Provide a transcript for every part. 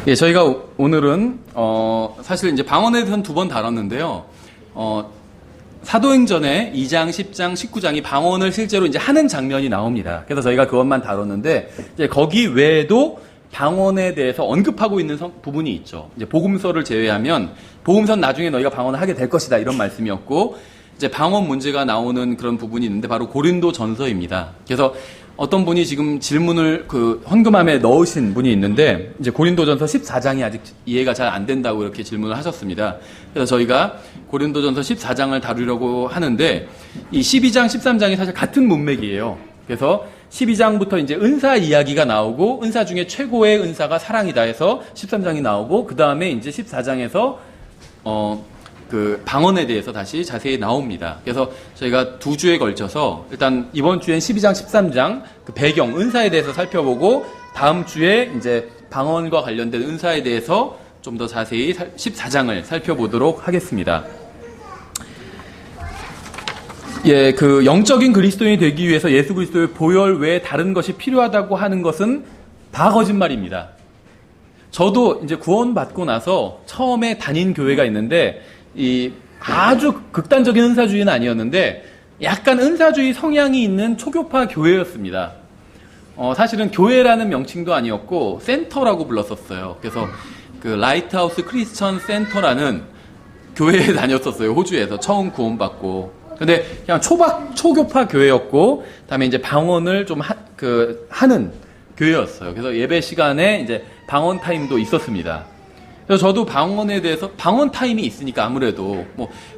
예, 저희가 오늘은 사실 이제 방언에 대해서는 두 번 다뤘는데요. 사도행전에 2장, 10장, 19장이 방언을 실제로 이제 하는 장면이 나옵니다. 그래서 저희가 그것만 다뤘는데 이제 거기 외에도 방언에 대해서 언급하고 있는 부분이 있죠. 이제 복음서를 제외하면 복음서는 나중에 너희가 방언을 하게 될 것이다 이런 말씀이었고 이제 방언 문제가 나오는 그런 부분이 있는데 바로 고린도전서입니다. 그래서 어떤 분이 지금 질문을 헌금함에 넣으신 분이 있는데 이제 고린도전서 14장이 아직 이해가 잘 안 된다고 이렇게 질문을 하셨습니다. 그래서 저희가 고린도전서 14장을 다루려고 하는데 이 12장, 13장이 사실 같은 문맥이에요. 그래서 12장부터 이제 은사 이야기가 나오고 은사 중에 최고의 은사가 사랑이다 해서 13장이 나오고 그 다음에 이제 14장에서 방언에 대해서 다시 자세히 나옵니다. 그래서 저희가 2주에 걸쳐서 일단 이번 주엔 12장, 13장 그 배경, 은사에 대해서 살펴보고 다음 주에 이제 방언과 관련된 은사에 대해서 좀 더 자세히 14장을 살펴보도록 하겠습니다. 예, 영적인 그리스도인이 되기 위해서 예수 그리스도의 보혈 외에 다른 것이 필요하다고 하는 것은 다 거짓말입니다. 저도 이제 구원받고 나서 처음에 다닌 교회가 있는데 아주 극단적인 은사주의는 아니었는데 약간 은사주의 성향이 있는 초교파 교회였습니다. 사실은 교회라는 명칭도 아니었고 센터라고 불렀었어요. 그래서 라이트하우스 크리스천 센터라는 교회에 다녔었어요. 호주에서 처음 구원받고. 근데 그냥 초교파 교회였고 그다음에 이제 방언을 좀 하는 교회였어요. 그래서 예배 시간에 이제 방언 타임도 있었습니다. 그래서 저도 방언에 대해서 방언 타임이 있으니까 아무래도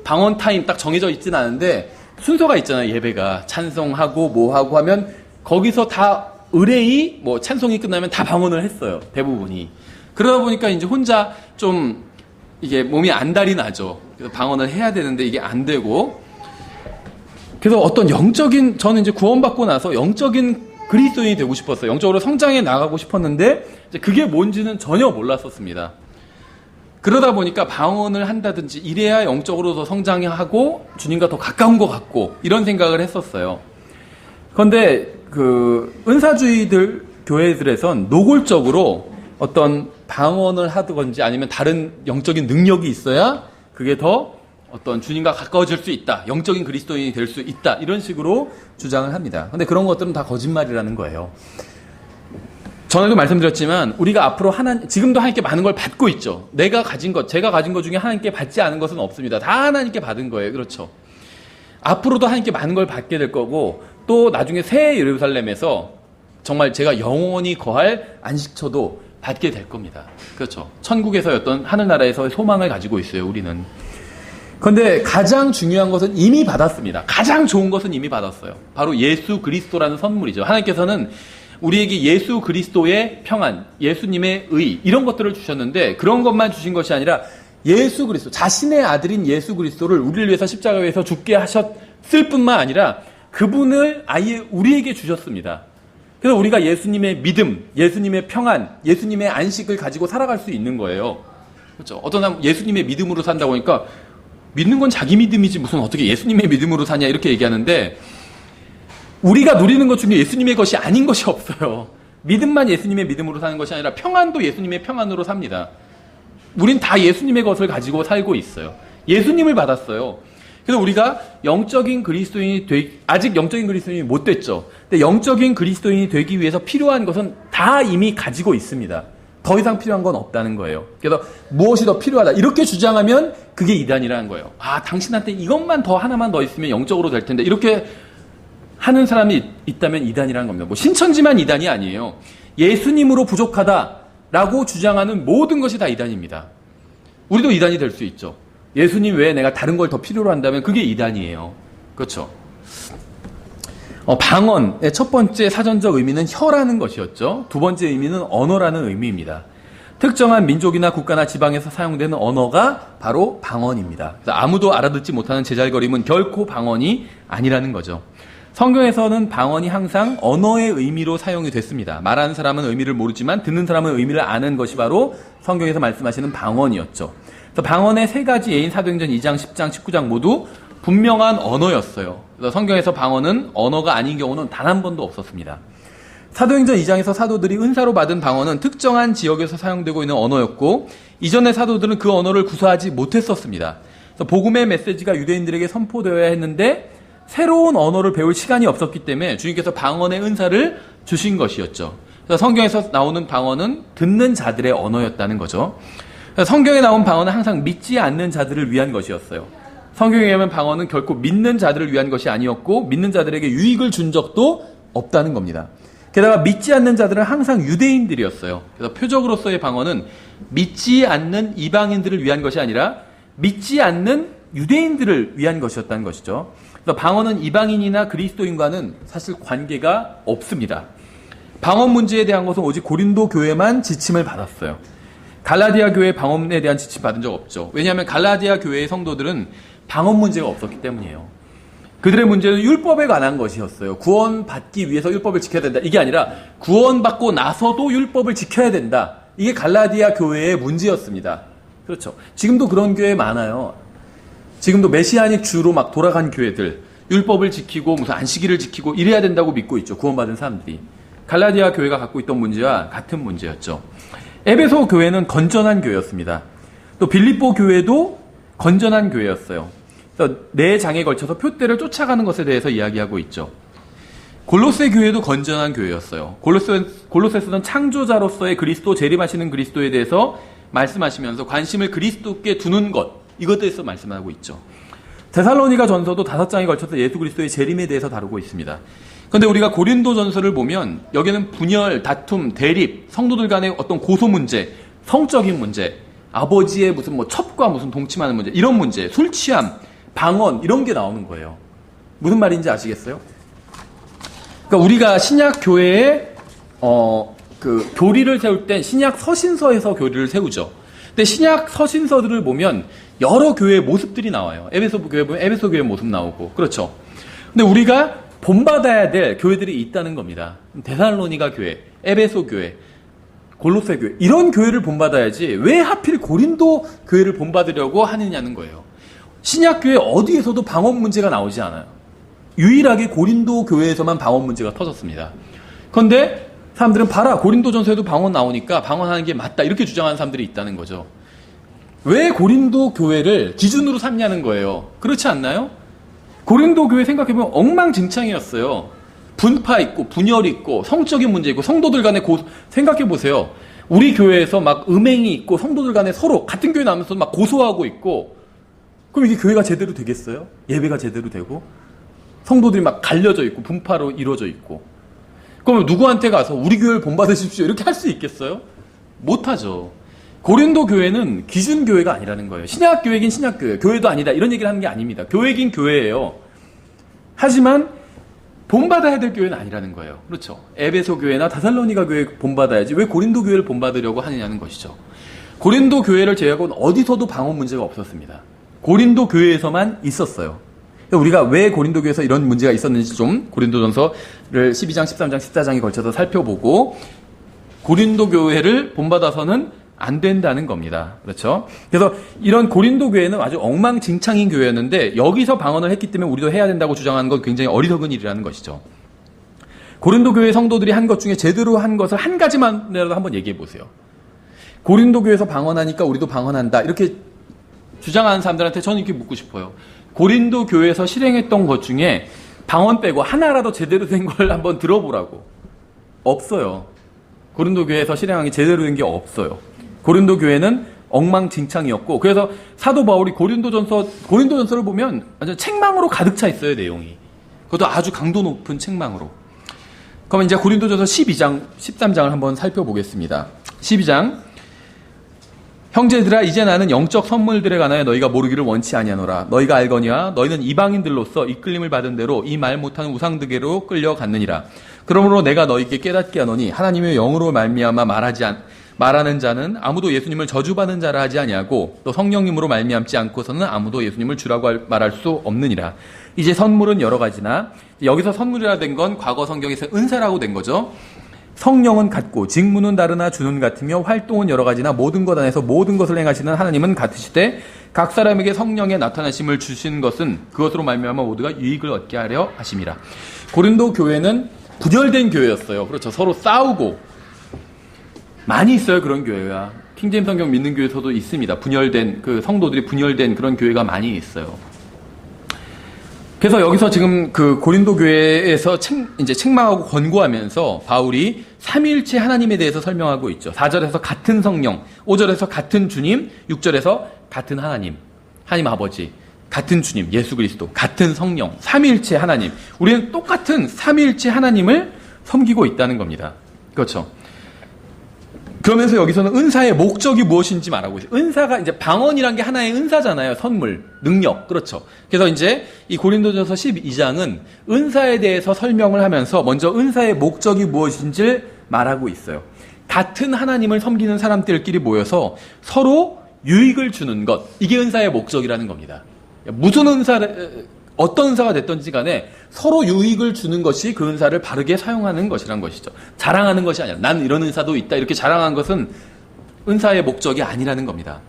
방언 타임 딱 정해져 있진 않은데 순서가 있잖아요. 예배가 찬송하고 뭐하고 하면 거기서 다 의뢰이 찬송이 끝나면 다 방언을 했어요. 대부분이. 그러다 보니까 이제 혼자 좀 이게 몸이 안달이 나죠. 그래서 방언을 해야 되는데 이게 안 되고 그래서 어떤 저는 이제 구원받고 나서 영적인 그리스도인이 되고 싶었어요. 영적으로 성장해 나가고 싶었는데 이제 그게 뭔지는 전혀 몰랐었습니다. 그러다 보니까 방언을 한다든지 이래야 영적으로 더 성장하고 주님과 더 가까운 것 같고 이런 생각을 했었어요. 그런데 은사주의들 교회들에선 노골적으로 어떤 방언을 하든지 아니면 다른 영적인 능력이 있어야 그게 더 어떤 주님과 가까워질 수 있다. 영적인 그리스도인이 될 수 있다. 이런 식으로 주장을 합니다. 그런데 그런 것들은 다 거짓말이라는 거예요. 전에도 말씀드렸지만 우리가 앞으로 지금도 하나님께 많은 걸 받고 있죠. 제가 가진 것 중에 하나님께 받지 않은 것은 없습니다. 다 하나님께 받은 거예요. 그렇죠. 앞으로도 하나님께 많은 걸 받게 될 거고 또 나중에 새 예루살렘에서 정말 제가 영원히 거할 안식처도 받게 될 겁니다. 그렇죠. 천국에서의 어떤 하늘나라에서의 소망을 가지고 있어요. 우리는. 그런데 가장 중요한 것은 이미 받았습니다. 가장 좋은 것은 이미 받았어요. 바로 예수 그리스도라는 선물이죠. 하나님께서는 우리에게 예수 그리스도의 평안, 예수님의 의 이런 것들을 주셨는데 그런 것만 주신 것이 아니라 예수 그리스도, 자신의 아들인 예수 그리스도를 우리를 위해서 십자가에서 죽게 하셨을 뿐만 아니라 그분을 아예 우리에게 주셨습니다. 그래서 우리가 예수님의 믿음, 예수님의 평안, 예수님의 안식을 가지고 살아갈 수 있는 거예요. 그렇죠? 어떤 사람 예수님의 믿음으로 산다고 하니까 믿는 건 자기 믿음이지 무슨 어떻게 예수님의 믿음으로 사냐 이렇게 얘기하는데 우리가 누리는 것 중에 예수님의 것이 아닌 것이 없어요. 믿음만 예수님의 믿음으로 사는 것이 아니라 평안도 예수님의 평안으로 삽니다. 우린 다 예수님의 것을 가지고 살고 있어요. 예수님을 받았어요. 그래서 우리가 영적인 그리스도인이 아직 영적인 그리스도인이 못 됐죠. 근데 영적인 그리스도인이 되기 위해서 필요한 것은 다 이미 가지고 있습니다. 더 이상 필요한 건 없다는 거예요. 그래서 무엇이 더 필요하다 이렇게 주장하면 그게 이단이라는 거예요. 당신한테 이것만 더 하나만 더 있으면 영적으로 될 텐데 이렇게 하는 사람이 있다면 이단이라는 겁니다. 신천지만 이단이 아니에요. 예수님으로 부족하다라고 주장하는 모든 것이 다 이단입니다. 우리도 이단이 될 수 있죠. 예수님 외에 내가 다른 걸 더 필요로 한다면 그게 이단이에요. 그렇죠. 방언의 첫 번째 사전적 의미는 혀라는 것이었죠. 두 번째 의미는 언어라는 의미입니다. 특정한 민족이나 국가나 지방에서 사용되는 언어가 바로 방언입니다. 아무도 알아듣지 못하는 제잘거림은 결코 방언이 아니라는 거죠. 성경에서는 방언이 항상 언어의 의미로 사용이 됐습니다. 말하는 사람은 의미를 모르지만 듣는 사람은 의미를 아는 것이 바로 성경에서 말씀하시는 방언이었죠. 그래서 방언의 세 가지 예인 사도행전 2장, 10장, 19장 모두 분명한 언어였어요. 그래서 성경에서 방언은 언어가 아닌 경우는 단 한 번도 없었습니다. 사도행전 2장에서 사도들이 은사로 받은 방언은 특정한 지역에서 사용되고 있는 언어였고 이전의 사도들은 그 언어를 구사하지 못했었습니다. 그래서 복음의 메시지가 유대인들에게 선포되어야 했는데 새로운 언어를 배울 시간이 없었기 때문에 주님께서 방언의 은사를 주신 것이었죠. 그래서 성경에서 나오는 방언은 듣는 자들의 언어였다는 거죠. 성경에 나온 방언은 항상 믿지 않는 자들을 위한 것이었어요. 성경에 의하면 방언은 결코 믿는 자들을 위한 것이 아니었고 믿는 자들에게 유익을 준 적도 없다는 겁니다. 게다가 믿지 않는 자들은 항상 유대인들이었어요. 그래서 표적으로서의 방언은 믿지 않는 이방인들을 위한 것이 아니라 믿지 않는 유대인들을 위한 것이었다는 것이죠. 그래서 방언은 이방인이나 그리스도인과는 사실 관계가 없습니다. 방언 문제에 대한 것은 오직 고린도 교회만 지침을 받았어요. 갈라디아 교회의 방언에 대한 지침 받은 적 없죠. 왜냐하면 갈라디아 교회의 성도들은 방언 문제가 없었기 때문이에요. 그들의 문제는 율법에 관한 것이었어요. 구원받기 위해서 율법을 지켜야 된다. 이게 아니라 구원받고 나서도 율법을 지켜야 된다. 이게 갈라디아 교회의 문제였습니다. 그렇죠. 지금도 그런 교회 많아요. 지금도 메시아닉 주로 막 돌아간 교회들, 율법을 지키고 무슨 안식일을 지키고 이래야 된다고 믿고 있죠. 구원받은 사람들이. 갈라디아 교회가 갖고 있던 문제와 같은 문제였죠. 에베소 교회는 건전한 교회였습니다. 또 빌립보 교회도 건전한 교회였어요. 그래서 네 장에 걸쳐서 표대를 쫓아가는 것에 대해서 이야기하고 있죠. 골로새 교회도 건전한 교회였어요. 골로새서는 창조자로서의 그리스도, 재림하시는 그리스도에 대해서 말씀하시면서 관심을 그리스도께 두는 것, 이것에 대해서 말씀하고 있죠. 데살로니가 전서도 5장에 걸쳐서 예수 그리스도의 재림에 대해서 다루고 있습니다. 그런데 우리가 고린도 전서를 보면 여기는 분열, 다툼, 대립, 성도들 간의 어떤 고소 문제, 성적인 문제, 아버지의 무슨 첩과 무슨 동침하는 문제, 이런 문제, 술 취함, 방언, 이런 게 나오는 거예요. 무슨 말인지 아시겠어요? 그러니까 우리가 신약 교회에 교리를 세울 땐 신약 서신서에서 교리를 세우죠. 근데 신약 서신서들을 보면 여러 교회의 모습들이 나와요. 에베소 교회 보면 에베소 교회 모습 나오고, 그렇죠. 근데 우리가 본받아야 될 교회들이 있다는 겁니다. 데살로니가 교회, 에베소 교회, 골로새 교회, 이런 교회를 본받아야지 왜 하필 고린도 교회를 본받으려고 하느냐는 거예요. 신약 교회 어디에서도 방언 문제가 나오지 않아요. 유일하게 고린도 교회에서만 방언 문제가 터졌습니다. 그런데 사람들은 봐라, 고린도 전서에도 방언 나오니까 방언하는 게 맞다, 이렇게 주장하는 사람들이 있다는 거죠. 왜 고린도 교회를 기준으로 삼냐는 거예요. 그렇지 않나요? 고린도 교회 생각해보면 엉망진창이었어요. 분파 있고 분열 있고 성적인 문제 있고 성도들 간에 생각해보세요. 우리 교회에서 막 음행이 있고 성도들 간에 서로 같은 교회 나오면서 막 고소하고 있고, 그럼 이게 교회가 제대로 되겠어요? 예배가 제대로 되고 성도들이 막 갈려져 있고 분파로 이루어져 있고, 그러면 누구한테 가서 우리 교회를 본받으십시오 이렇게 할 수 있겠어요? 못하죠. 고린도 교회는 기준 교회가 아니라는 거예요. 신약 교회긴 신약 교회, 교회도 아니다, 이런 얘기를 하는 게 아닙니다. 교회긴 교회예요. 하지만 본받아야 될 교회는 아니라는 거예요. 그렇죠. 에베소 교회나 다살로니가 교회 본받아야지 왜 고린도 교회를 본받으려고 하느냐는 것이죠. 고린도 교회를 제외하고는 어디서도 방언 문제가 없었습니다. 고린도 교회에서만 있었어요. 우리가 왜 고린도 교회에서 이런 문제가 있었는지 좀 고린도전서를 12장, 13장, 14장에 걸쳐서 살펴보고, 고린도 교회를 본받아서는 안 된다는 겁니다. 그렇죠? 그래서 이런 고린도 교회는 아주 엉망진창인 교회였는데 여기서 방언을 했기 때문에 우리도 해야 된다고 주장하는 건 굉장히 어리석은 일이라는 것이죠. 고린도 교회 성도들이 한 것 중에 제대로 한 것을 한 가지만이라도 한번 얘기해 보세요. 고린도 교회에서 방언하니까 우리도 방언한다, 이렇게 주장하는 사람들한테 저는 이렇게 묻고 싶어요. 고린도 교회에서 실행했던 것 중에 방언 빼고 하나라도 제대로 된 걸 한번 들어보라고. 없어요. 고린도 교회에서 실행한 게 제대로 된 게 없어요. 고린도 교회는 엉망진창이었고, 그래서 사도 바울이 고린도전서를 보면 완전 책망으로 가득 차 있어요, 내용이. 그것도 아주 강도 높은 책망으로. 그럼 이제 고린도전서 12장, 13장을 한번 살펴보겠습니다. 12장. 형제들아, 이제 나는 영적 선물들에 관하여 너희가 모르기를 원치 아니하노라. 너희가 알거니와 너희는 이방인들로서 이끌림을 받은 대로 이 말 못하는 우상들에게로 끌려갔느니라. 그러므로 내가 너희에게 깨닫게 하노니 하나님의 영으로 말미암아 말하는 자는 아무도 예수님을 저주받은 자라 하지 아니하고 또 성령님으로 말미암지 않고서는 아무도 예수님을 주라고 말할 수 없느니라. 이제 선물은 여러 가지나, 여기서 선물이라 된 건 과거 성경에서 은사라고 된 거죠. 성령은 같고 직무는 다르나 주는 같으며 활동은 여러 가지나 모든 것 안에서 모든 것을 행하시는 하나님은 같으시되 각 사람에게 성령의 나타나심을 주신 것은 그것으로 말미암아 모두가 유익을 얻게 하려 하심이라. 고린도 교회는 분열된 교회였어요. 그렇죠. 서로 싸우고 많이 있어요. 그런 교회가. 킹제임스 성경 믿는 교회에서도 있습니다. 분열된 그 성도들이 분열된 그런 교회가 많이 있어요. 그래서 여기서 지금 그 고린도 교회에서 이제 책망하고 권고하면서 바울이 삼위일체 하나님에 대해서 설명하고 있죠. 4절에서 같은 성령, 5절에서 같은 주님, 6절에서 같은 하나님, 하나님 아버지, 같은 주님, 예수 그리스도, 같은 성령, 삼위일체 하나님. 우리는 똑같은 삼위일체 하나님을 섬기고 있다는 겁니다. 그렇죠. 그러면서 여기서는 은사의 목적이 무엇인지 말하고 있어요. 은사가 이제 방언이란 게 하나의 은사잖아요. 선물, 능력. 그렇죠. 그래서 이제 이 고린도전서 12장은 은사에 대해서 설명을 하면서 먼저 은사의 목적이 무엇인지를 말하고 있어요. 같은 하나님을 섬기는 사람들끼리 모여서 서로 유익을 주는 것. 이게 은사의 목적이라는 겁니다. 무슨 어떤 은사가 됐든지 간에 서로 유익을 주는 것이 그 은사를 바르게 사용하는 것이란 것이죠. 자랑하는 것이 아니라 난 이런 은사도 있다 이렇게 자랑한 것은 은사의 목적이 아니라는 겁니다.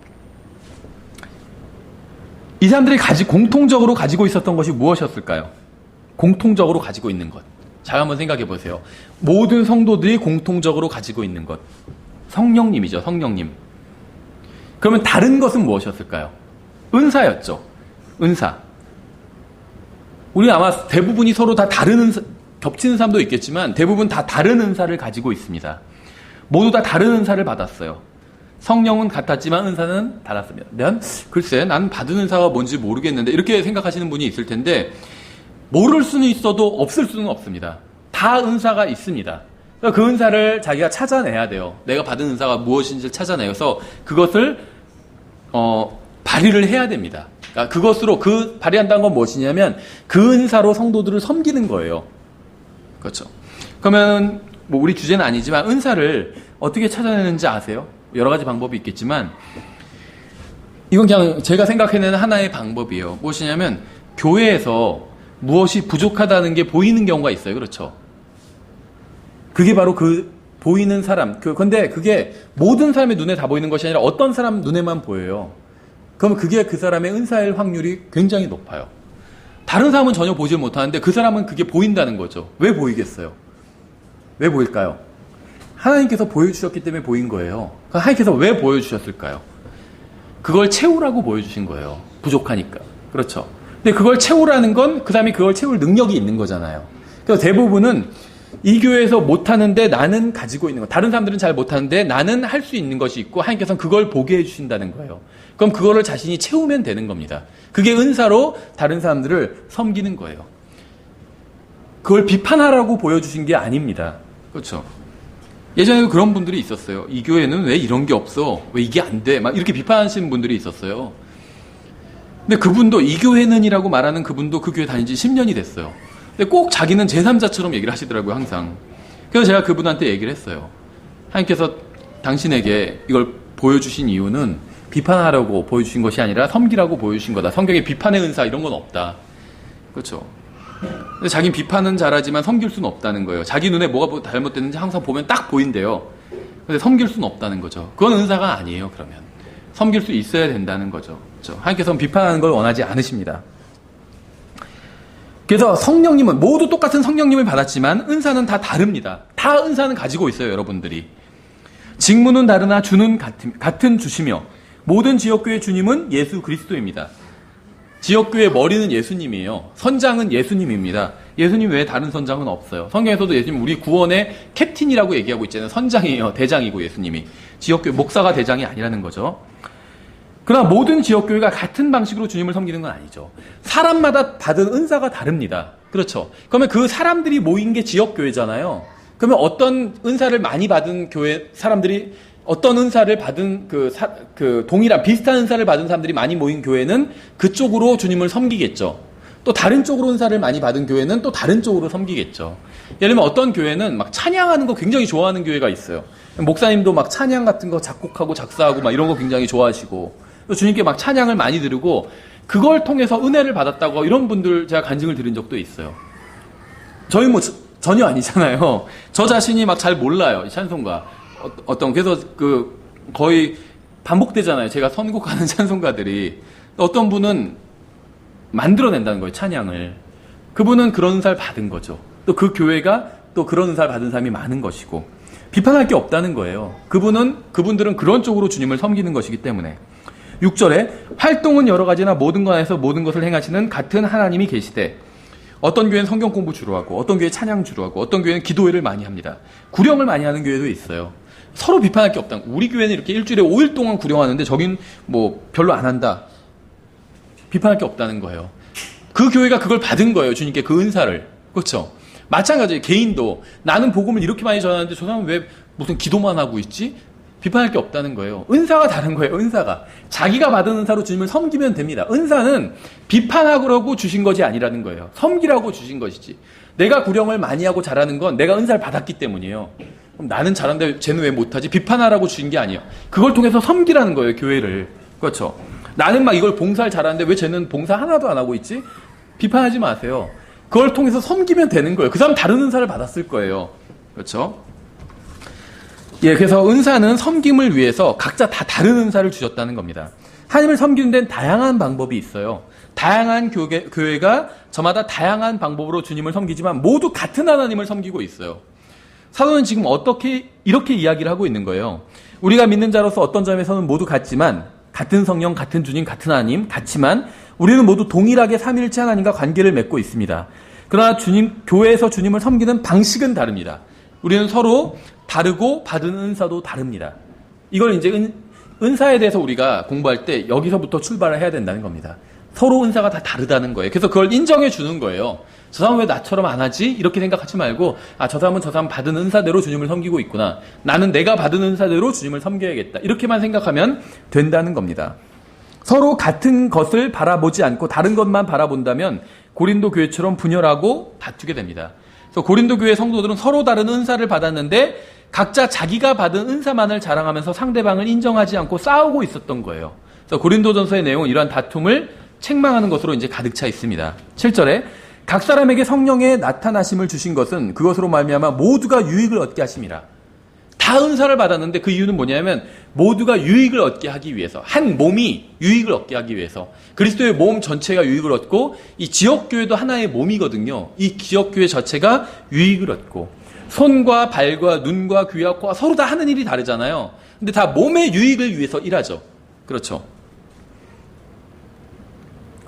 이 사람들이 공통적으로 가지고 있었던 것이 무엇이었을까요? 공통적으로 가지고 있는 것. 잘 한번 생각해 보세요. 모든 성도들이 공통적으로 가지고 있는 것. 성령님이죠. 성령님. 그러면 다른 것은 무엇이었을까요? 은사였죠. 은사. 우리 아마 대부분이 서로 다 다른 은사, 겹치는 사람도 있겠지만 대부분 다 다른 은사를 가지고 있습니다. 모두 다 다른 은사를 받았어요. 성령은 같았지만 은사는 달랐습니다. 글쎄, 난 받은 은사가 뭔지 모르겠는데 이렇게 생각하시는 분이 있을 텐데 모를 수는 있어도 없을 수는 없습니다. 다 은사가 있습니다. 그 은사를 자기가 찾아내야 돼요. 내가 받은 은사가 무엇인지를 찾아내서 그것을 발휘를 해야 됩니다. 그러니까 그것으로 발휘한다는 건 무엇이냐면 그 은사로 성도들을 섬기는 거예요. 그렇죠. 그러면 뭐 우리 주제는 아니지만 은사를 어떻게 찾아내는지 아세요? 여러 가지 방법이 있겠지만 이건 그냥 제가 생각해내는 하나의 방법이에요. 무엇이냐면 교회에서 무엇이 부족하다는 게 보이는 경우가 있어요. 그렇죠. 그게 바로 그 보이는 사람. 근데 그게 모든 사람의 눈에 다 보이는 것이 아니라 어떤 사람 눈에만 보여요. 그러면 그게 그 사람의 은사일 확률이 굉장히 높아요. 다른 사람은 전혀 보질 못하는데 그 사람은 그게 보인다는 거죠. 왜 보이겠어요? 왜 보일까요? 하나님께서 보여주셨기 때문에 보인 거예요. 하나님께서 왜 보여주셨을까요? 그걸 채우라고 보여주신 거예요. 부족하니까. 그렇죠. 근데 그걸 채우라는 건 그 사람이 그걸 채울 능력이 있는 거잖아요. 그래서 대부분은 이 교회에서 못하는데 나는 가지고 있는 거. 다른 사람들은 잘 못하는데 나는 할 수 있는 것이 있고 하나님께서는 그걸 보게 해주신다는 거예요. 그럼 그거를 자신이 채우면 되는 겁니다. 그게 은사로 다른 사람들을 섬기는 거예요. 그걸 비판하라고 보여주신 게 아닙니다. 그렇죠. 예전에도 그런 분들이 있었어요. 이 교회는 왜 이런 게 없어? 왜 이게 안 돼? 막 이렇게 비판하시는 분들이 있었어요. 근데 그분도 이 교회는이라고 말하는 그분도 그 교회 다닌 지 10년이 됐어요. 근데 꼭 자기는 제3자처럼 얘기를 하시더라고요, 항상. 그래서 제가 그분한테 얘기를 했어요. 하나님께서 당신에게 이걸 보여주신 이유는 비판하라고 보여주신 것이 아니라 섬기라고 보여주신 거다. 성경에 비판의 은사 이런 건 없다. 그렇죠. 근데 자기는 비판은 잘하지만 섬길 수는 없다는 거예요. 자기 눈에 뭐가 잘못됐는지 항상 보면 딱 보인대요. 근데 섬길 수는 없다는 거죠. 그건 은사가 아니에요, 그러면. 섬길 수 있어야 된다는 거죠. 그렇죠? 하나님께서는 비판하는 걸 원하지 않으십니다. 그래서 성령님은 모두 똑같은 성령님을 받았지만 은사는 다 다릅니다. 다 은사는 가지고 있어요, 여러분들이. 직무는 다르나 주는 같은 주시며 모든 지역교회 주님은 예수 그리스도입니다. 지역교회 머리는 예수님이에요. 선장은 예수님입니다. 예수님 외에 다른 선장은 없어요. 성경에서도 예수님 우리 구원의 캡틴이라고 얘기하고 있잖아요. 선장이에요. 대장이고 예수님이. 지역교회 목사가 대장이 아니라는 거죠. 그러나 모든 지역교회가 같은 방식으로 주님을 섬기는 건 아니죠. 사람마다 받은 은사가 다릅니다. 그렇죠. 그러면 그 사람들이 모인 게 지역교회잖아요. 그러면 어떤 은사를 많이 받은 교회 사람들이 어떤 은사를 받은 동일한 비슷한 은사를 받은 사람들이 많이 모인 교회는 그쪽으로 주님을 섬기겠죠. 또 다른 쪽으로 은사를 많이 받은 교회는 또 다른 쪽으로 섬기겠죠. 예를 들면 어떤 교회는 막 찬양하는 거 굉장히 좋아하는 교회가 있어요. 목사님도 막 찬양 같은 거 작곡하고 작사하고 막 이런 거 굉장히 좋아하시고 또 주님께 막 찬양을 많이 들으고 그걸 통해서 은혜를 받았다고 이런 분들 제가 간증을 들은 적도 있어요. 저희 뭐 전혀 아니잖아요. 저 자신이 막 잘 몰라요. 이 찬송가. 그래서 거의 반복되잖아요. 제가 선곡하는 찬송가들이. 어떤 분은 만들어낸다는 거예요. 찬양을. 그분은 그런 은사를 받은 거죠. 또 그 교회가 또 그런 은사를 받은 사람이 많은 것이고 비판할 게 없다는 거예요. 그분들은 그런 쪽으로 주님을 섬기는 것이기 때문에. 6절에 활동은 여러 가지나 모든 것 안에서 모든 것을 행하시는 같은 하나님이 계시되 어떤 교회는 성경 공부 주로 하고 어떤 교회는 찬양 주로 하고 어떤 교회는 기도회를 많이 합니다. 구령을 많이 하는 교회도 있어요. 서로 비판할 게 없다. 우리 교회는 이렇게 일주일에 5일 동안 구령하는데 저긴 뭐 별로 안 한다. 비판할 게 없다는 거예요. 그 교회가 그걸 받은 거예요. 주님께 그 은사를. 그렇죠? 마찬가지예요. 개인도 나는 복음을 이렇게 많이 전하는데 저 사람은 왜 무슨 기도만 하고 있지? 비판할 게 없다는 거예요. 은사가 다른 거예요. 은사가. 자기가 받은 은사로 주님을 섬기면 됩니다. 은사는 비판하려고 주신 것이 아니라는 거예요. 섬기라고 주신 것이지. 내가 구령을 많이 하고 잘하는 건 내가 은사를 받았기 때문이에요. 그럼 나는 잘하는데 쟤는 왜 못하지? 비판하라고 주신 게 아니에요. 그걸 통해서 섬기라는 거예요. 교회를. 그렇죠? 나는 막 이걸 봉사를 잘하는데 왜 쟤는 봉사 하나도 안 하고 있지? 비판하지 마세요. 그걸 통해서 섬기면 되는 거예요. 그 사람 다른 은사를 받았을 거예요. 그렇죠? 예, 그래서 은사는 섬김을 위해서 각자 다 다른 은사를 주셨다는 겁니다. 하나님을 섬기는 데는 다양한 방법이 있어요. 다양한 교회가 저마다 다양한 방법으로 주님을 섬기지만 모두 같은 하나님을 섬기고 있어요. 사도는 지금 이렇게 이야기를 하고 있는 거예요. 우리가 믿는 자로서 어떤 점에서는 모두 같지만 같은 성령, 같은 주님, 같은 하나님 같지만 우리는 모두 동일하게 삼위일체 하나님과 관계를 맺고 있습니다. 그러나 교회에서 주님을 섬기는 방식은 다릅니다. 우리는 서로 다르고 받은 은사도 다릅니다. 이걸 이제 은사에 대해서 우리가 공부할 때 여기서부터 출발을 해야 된다는 겁니다. 서로 은사가 다 다르다는 거예요. 그래서 그걸 인정해 주는 거예요. 저 사람은 왜 나처럼 안 하지? 이렇게 생각하지 말고 저 사람은 저 사람 받은 은사대로 주님을 섬기고 있구나. 나는 내가 받은 은사대로 주님을 섬겨야겠다. 이렇게만 생각하면 된다는 겁니다. 서로 같은 것을 바라보지 않고 다른 것만 바라본다면 고린도 교회처럼 분열하고 다투게 됩니다. 그래서 고린도 교회 성도들은 서로 다른 은사를 받았는데 각자 자기가 받은 은사만을 자랑하면서 상대방을 인정하지 않고 싸우고 있었던 거예요. 그래서 고린도전서의 내용은 이러한 다툼을 책망하는 것으로 이제 가득 차 있습니다. 7절에 각 사람에게 성령의 나타나심을 주신 것은 그것으로 말미암아 모두가 유익을 얻게 하심이라. 다 은사를 받았는데 그 이유는 뭐냐면 모두가 유익을 얻게 하기 위해서, 한 몸이 유익을 얻게 하기 위해서. 그리스도의 몸 전체가 유익을 얻고 이 지역교회도 하나의 몸이거든요. 이 지역교회 자체가 유익을 얻고 손과 발과 눈과 귀와 코가 서로 다 하는 일이 다르잖아요. 근데 다 몸의 유익을 위해서 일하죠. 그렇죠.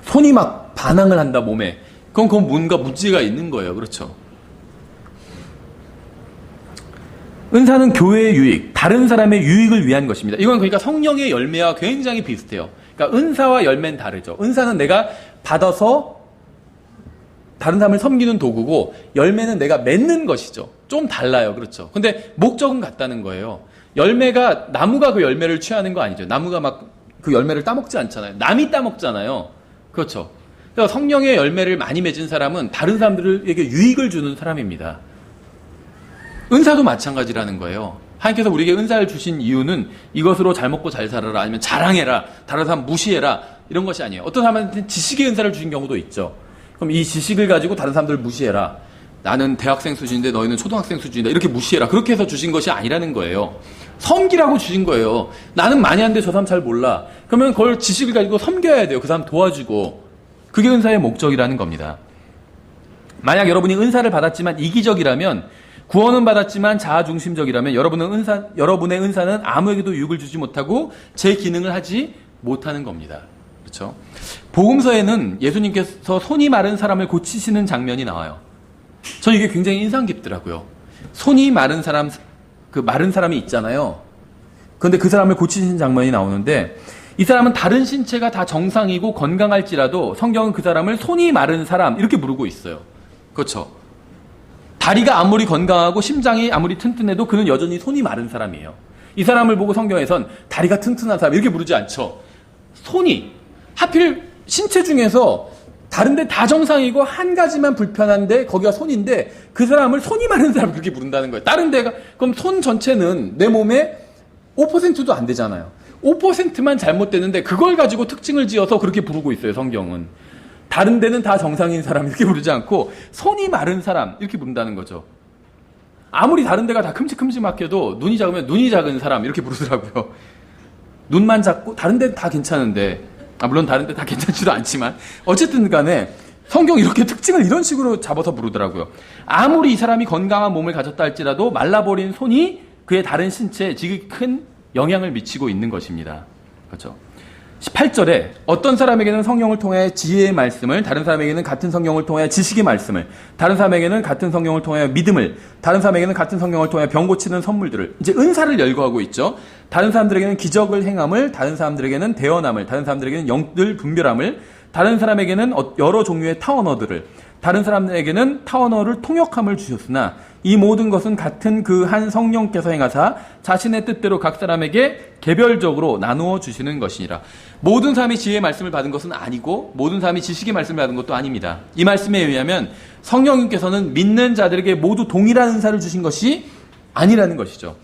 손이 막 반항을 한다 몸에. 그건 뭔가 문제가 있는 거예요. 그렇죠. 은사는 교회의 유익, 다른 사람의 유익을 위한 것입니다. 이건 그러니까 성령의 열매와 굉장히 비슷해요. 그러니까 은사와 열매는 다르죠. 은사는 내가 받아서 다른 사람을 섬기는 도구고 열매는 내가 맺는 것이죠. 좀 달라요. 그렇죠. 근데 목적은 같다는 거예요. 열매가 나무가 그 열매를 취하는 거 아니죠. 나무가 막 그 열매를 따먹지 않잖아요. 남이 따먹잖아요. 그렇죠. 그래서 성령의 열매를 많이 맺은 사람은 다른 사람들에게 유익을 주는 사람입니다. 은사도 마찬가지라는 거예요. 하나님께서 우리에게 은사를 주신 이유는 이것으로 잘 먹고 잘 살아라, 아니면 자랑해라, 다른 사람 무시해라, 이런 것이 아니에요. 어떤 사람한테 지식의 은사를 주신 경우도 있죠. 그럼 이 지식을 가지고 다른 사람들을 무시해라. 나는 대학생 수준인데 너희는 초등학생 수준이다. 이렇게 무시해라. 그렇게 해서 주신 것이 아니라는 거예요. 섬기라고 주신 거예요. 나는 많이 하는데 저 사람 잘 몰라. 그러면 그걸 지식을 가지고 섬겨야 돼요. 그 사람 도와주고. 그게 은사의 목적이라는 겁니다. 만약 여러분이 은사를 받았지만 이기적이라면, 구원은 받았지만 자아중심적이라면 여러분의 은사는 아무에게도 유익을 주지 못하고 제 기능을 하지 못하는 겁니다. 그렇죠? 복음서에는 예수님께서 손이 마른 사람을 고치시는 장면이 나와요. 저는 이게 굉장히 인상 깊더라고요. 손이 마른 사람, 그 마른 사람이 있잖아요. 그런데 그 사람을 고치시는 장면이 나오는데 이 사람은 다른 신체가 다 정상이고 건강할지라도 성경은 그 사람을 손이 마른 사람 이렇게 부르고 있어요. 그렇죠? 다리가 아무리 건강하고 심장이 아무리 튼튼해도 그는 여전히 손이 마른 사람이에요. 이 사람을 보고 성경에선 다리가 튼튼한 사람 이렇게 부르지 않죠. 손이, 하필 신체 중에서 다른데 다 정상이고 한 가지만 불편한데 거기가 손인데 그 사람을 손이 마른 사람 그렇게 부른다는 거예요. 다른 데가, 그럼 손 전체는 내 몸에 5%도 안 되잖아요. 5%만 잘못되는데 그걸 가지고 특징을 지어서 그렇게 부르고 있어요, 성경은. 다른 데는 다 정상인 사람 이렇게 부르지 않고 손이 마른 사람 이렇게 부른다는 거죠. 아무리 다른 데가 다 큼직큼직하게도 눈이 작으면 눈이 작은 사람 이렇게 부르더라고요. 눈만 작고 다른 데는 다 괜찮은데, 물론 다른 데 다 괜찮지도 않지만 어쨌든 간에 성경 이렇게 특징을 이런 식으로 잡아서 부르더라고요. 아무리 이 사람이 건강한 몸을 가졌다 할지라도 말라버린 손이 그의 다른 신체에 지극히 큰 영향을 미치고 있는 것입니다. 그렇죠? 18절에 어떤 사람에게는 성령을 통해 지혜의 말씀을, 다른 사람에게는 같은 성령을 통해 지식의 말씀을, 다른 사람에게는 같은 성령을 통해 믿음을, 다른 사람에게는 같은 성령을 통해 병 고치는 선물들을, 이제 은사를 열거하고 있죠. 다른 사람들에게는 기적을 행함을, 다른 사람들에게는 대언함을, 다른 사람들에게는 영들 분별함을, 다른 사람에게는 여러 종류의 타언어들을, 다른 사람에게는 타언어를 통역함을 주셨으나 이 모든 것은 같은 그 한 성령께서 행하사 자신의 뜻대로 각 사람에게 개별적으로 나누어 주시는 것이니라. 모든 사람이 지혜의 말씀을 받은 것은 아니고 모든 사람이 지식의 말씀을 받은 것도 아닙니다. 이 말씀에 의하면 성령님께서는 믿는 자들에게 모두 동일한 은사를 주신 것이 아니라는 것이죠.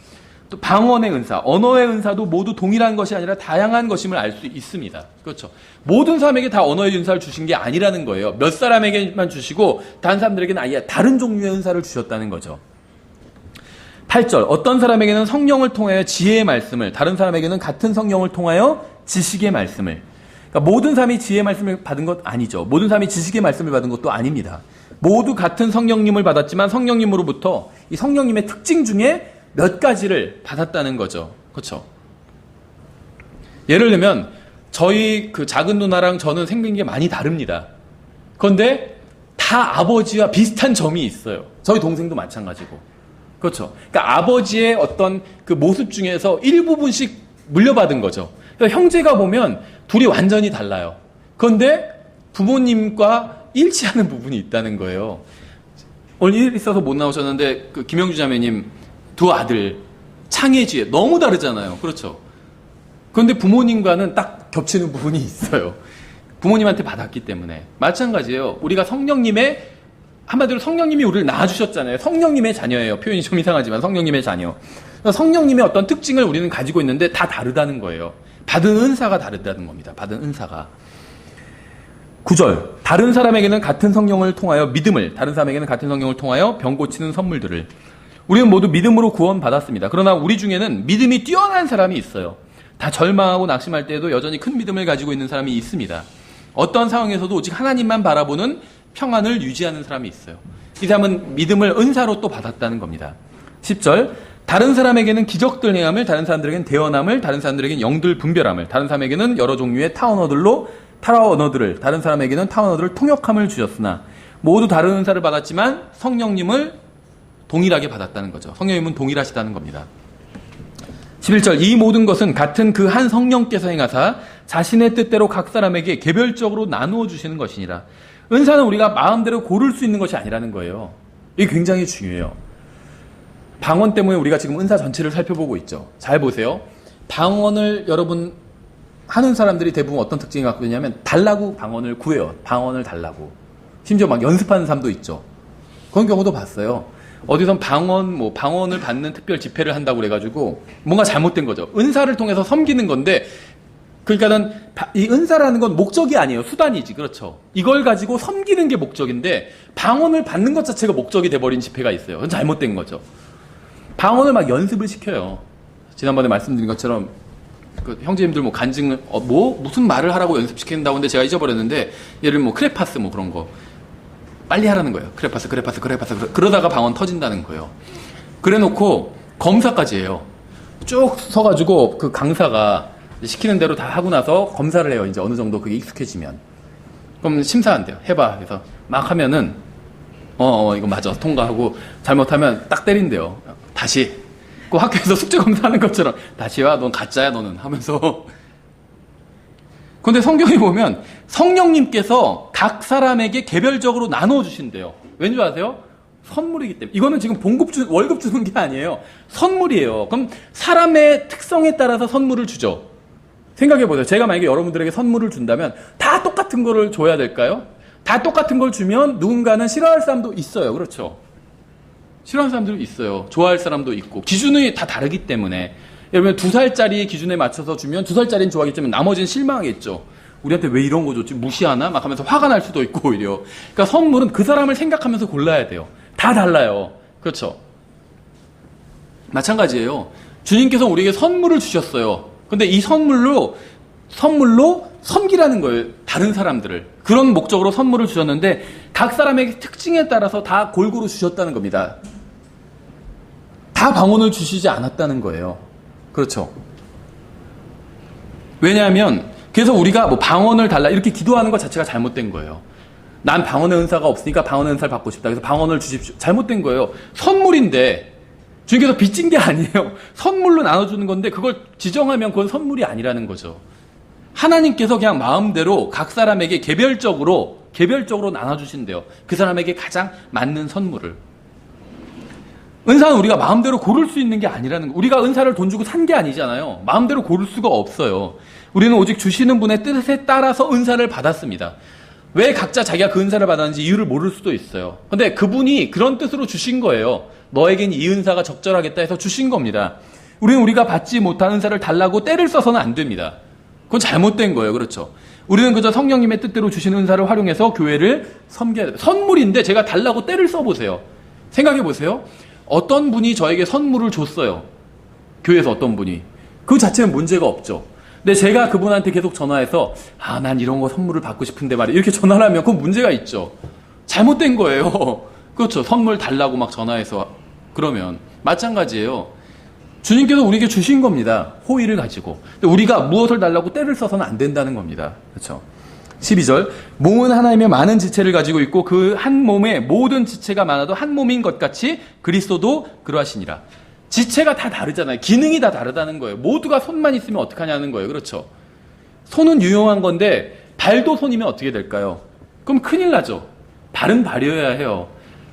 또 방언의 은사, 언어의 은사도 모두 동일한 것이 아니라 다양한 것임을 알 수 있습니다. 그렇죠. 모든 사람에게 다 언어의 은사를 주신 게 아니라는 거예요. 몇 사람에게만 주시고 다른 사람들에게는 아예 다른 종류의 은사를 주셨다는 거죠. 8절, 어떤 사람에게는 성령을 통하여 지혜의 말씀을, 다른 사람에게는 같은 성령을 통하여 지식의 말씀을. 그러니까 모든 사람이 지혜의 말씀을 받은 것 아니죠. 모든 사람이 지식의 말씀을 받은 것도 아닙니다. 모두 같은 성령님을 받았지만 성령님으로부터 이 성령님의 특징 중에 몇 가지를 받았다는 거죠. 그렇죠? 예를 들면 저희 그 작은 누나랑 저는 생긴 게 많이 다릅니다. 그런데 다 아버지와 비슷한 점이 있어요. 저희 동생도 마찬가지고. 그렇죠? 그러니까 아버지의 어떤 그 모습 중에서 일부분씩 물려받은 거죠. 그러니까 형제가 보면 둘이 완전히 달라요. 그런데 부모님과 일치하는 부분이 있다는 거예요. 오늘 일 있어서 못 나오셨는데 그 김영주 자매님 두 아들 창의지에 너무 다르잖아요. 그렇죠? 그런데 부모님과는 딱 겹치는 부분이 있어요. 부모님한테 받았기 때문에. 마찬가지예요. 우리가 성령님의, 한마디로 성령님이 우리를 낳아주셨잖아요. 성령님의 자녀예요. 표현이 좀 이상하지만 성령님의 자녀. 성령님의 어떤 특징을 우리는 가지고 있는데 다 다르다는 거예요. 받은 은사가 다르다는 겁니다. 받은 은사가. 9절, 다른 사람에게는 같은 성령을 통하여 믿음을, 다른 사람에게는 같은 성령을 통하여 병 고치는 선물들을. 우리는 모두 믿음으로 구원받았습니다. 그러나 우리 중에는 믿음이 뛰어난 사람이 있어요. 다 절망하고 낙심할 때에도 여전히 큰 믿음을 가지고 있는 사람이 있습니다. 어떤 상황에서도 오직 하나님만 바라보는 평안을 유지하는 사람이 있어요. 이 사람은 믿음을 은사로 또 받았다는 겁니다. 10절, 다른 사람에게는 기적들 행함을, 다른 사람들에게는 대언함을, 다른 사람들에게는 영들 분별함을, 다른 사람에게는 여러 종류의 타언어들을, 다른 사람에게는 타언어들을 통역함을 주셨으나 모두 다른 은사를 받았지만 성령님을 동일하게 받았다는 거죠. 성령님은 동일하시다는 겁니다. 11절, 이 모든 것은 같은 그 한 성령께서 행하사 자신의 뜻대로 각 사람에게 개별적으로 나누어 주시는 것이니라. 은사는 우리가 마음대로 고를 수 있는 것이 아니라는 거예요. 이게 굉장히 중요해요. 방언 때문에 우리가 지금 은사 전체를 살펴보고 있죠. 잘 보세요. 방언을 여러분 하는 사람들이 대부분 어떤 특징이 갖고 있냐면 달라고 방언을 구해요. 방언을 달라고. 심지어 막 연습하는 사람도 있죠. 그런 경우도 봤어요. 어디선 방언을 받는 특별 집회를 한다고 그래가지고 뭔가 잘못된 거죠. 은사를 통해서 섬기는 건데, 그러니까는 이 은사라는 건 목적이 아니에요. 수단이지. 그렇죠. 이걸 가지고 섬기는 게 목적인데 방언을 받는 것 자체가 목적이 돼버린 집회가 있어요. 그건 잘못된 거죠. 방언을 막 연습을 시켜요. 지난번에 말씀드린 것처럼 그 형제님들 뭐 간증을 무슨 말을 하라고 연습시킨다고 하는데 제가 잊어버렸는데, 예를 들면 크레파스 그런 거 빨리 하라는 거예요. 크레파스. 그러다가 방언 터진다는 거예요. 그래놓고 검사까지 해요. 쭉 서가지고 그 강사가 시키는 대로 다 하고 나서 검사를 해요. 이제 어느 정도 그게 익숙해지면. 그럼 심사한대요. 해봐. 그래서 막 하면은 이거 맞아. 통과하고 잘못하면 딱 때린대요. 다시. 그 학교에서 숙제 검사하는 것처럼 다시 와. 넌 가짜야 너는 하면서. 근데 성경에 보면 성령님께서 각 사람에게 개별적으로 나눠 주신대요. 왠지 아세요? 선물이기 때문에. 이거는 지금 월급 주는 게 아니에요. 선물이에요. 그럼 사람의 특성에 따라서 선물을 주죠. 생각해보세요. 제가 만약에 여러분들에게 선물을 준다면 다 똑같은 거를 줘야 될까요? 다 똑같은 걸 주면 누군가는 싫어할 사람도 있어요. 그렇죠? 싫어하는 사람들도 있어요. 좋아할 사람도 있고. 기준이 다 다르기 때문에. 여러분 2살짜리 기준에 맞춰서 주면 2살짜리는 좋아하겠지만 나머지는 실망하겠죠. 우리한테 왜 이런 거 줬지? 무시하나? 막 하면서 화가 날 수도 있고 오히려. 그러니까 선물은 그 사람을 생각하면서 골라야 돼요. 다 달라요. 그렇죠? 마찬가지예요. 주님께서 우리에게 선물을 주셨어요. 근데 이 선물로 섬기라는 거예요. 다른 사람들을. 그런 목적으로 선물을 주셨는데 각 사람에게 특징에 따라서 다 골고루 주셨다는 겁니다. 다 방언을 주시지 않았다는 거예요. 그렇죠. 왜냐하면 그래서 우리가 뭐 방언을 달라 이렇게 기도하는 것 자체가 잘못된 거예요. 난 방언의 은사가 없으니까 방언의 은사를 받고 싶다. 그래서 방언을 주십시오. 잘못된 거예요. 선물인데 주님께서 빚진 게 아니에요. 선물로 나눠주는 건데 그걸 지정하면 그건 선물이 아니라는 거죠. 하나님께서 그냥 마음대로 각 사람에게 개별적으로 나눠주신대요. 그 사람에게 가장 맞는 선물을. 은사는 우리가 마음대로 고를 수 있는 게 아니라는 거. 우리가 은사를 돈 주고 산 게 아니잖아요. 마음대로 고를 수가 없어요. 우리는 오직 주시는 분의 뜻에 따라서 은사를 받았습니다. 왜 각자 자기가 그 은사를 받았는지 이유를 모를 수도 있어요. 근데 그분이 그런 뜻으로 주신 거예요. 너에겐 이 은사가 적절하겠다 해서 주신 겁니다. 우리는 우리가 받지 못한 은사를 달라고 때를 써서는 안 됩니다. 그건 잘못된 거예요. 그렇죠? 우리는 그저 성령님의 뜻대로 주신 은사를 활용해서 교회를 섬겨야 돼요. 선물인데 제가 달라고 때를 써보세요. 생각해보세요. 어떤 분이 저에게 선물을 줬어요. 교회에서 어떤 분이. 그 자체는 문제가 없죠. 근데 제가 그분한테 계속 전화해서 난 이런 거 선물을 받고 싶은데 말이야. 이렇게 전화를 하면 그건 문제가 있죠. 잘못된 거예요. 그렇죠. 선물 달라고 막 전화해서 그러면 마찬가지예요. 주님께서 우리에게 주신 겁니다. 호의를 가지고. 근데 우리가 무엇을 달라고 때를 써서는 안 된다는 겁니다. 그렇죠. 12절 몸은 하나님의 많은 지체를 가지고 있고 그 한 몸에 모든 지체가 많아도 한 몸인 것 같이 그리스도도 그러하시니라. 지체가 다 다르잖아요. 기능이 다 다르다는 거예요. 모두가 손만 있으면 어떡하냐는 거예요. 그렇죠. 손은 유용한 건데 발도 손이면 어떻게 될까요? 그럼 큰일 나죠. 발은 발이어야 해요.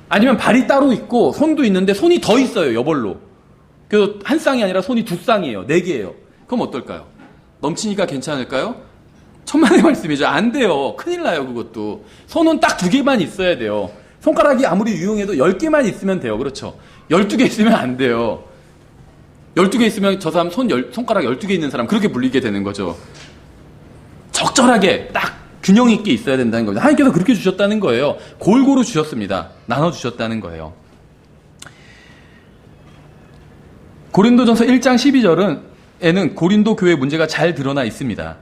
아니면 발이 따로 있고 손도 있는데 손이 더 있어요. 여벌로. 그래서 한 쌍이 아니라 손이 두 쌍이에요. 네 개예요. 그럼 어떨까요? 넘치니까 괜찮을까요? 천만의 말씀이죠. 안 돼요. 큰일 나요. 그것도. 손은 딱 두 개만 있어야 돼요. 손가락이 아무리 유용해도 10개만 있으면 돼요. 그렇죠. 12개 있으면 안 돼요. 12개 있으면 저 사람 손가락 12개 있는 사람 그렇게 불리게 되는 거죠. 적절하게 딱 균형 있게 있어야 된다는 거죠. 하나님께서 그렇게 주셨다는 거예요. 골고루 주셨습니다. 나눠주셨다는 거예요. 고린도전서 1장 12절에는 고린도 교회 문제가 잘 드러나 있습니다.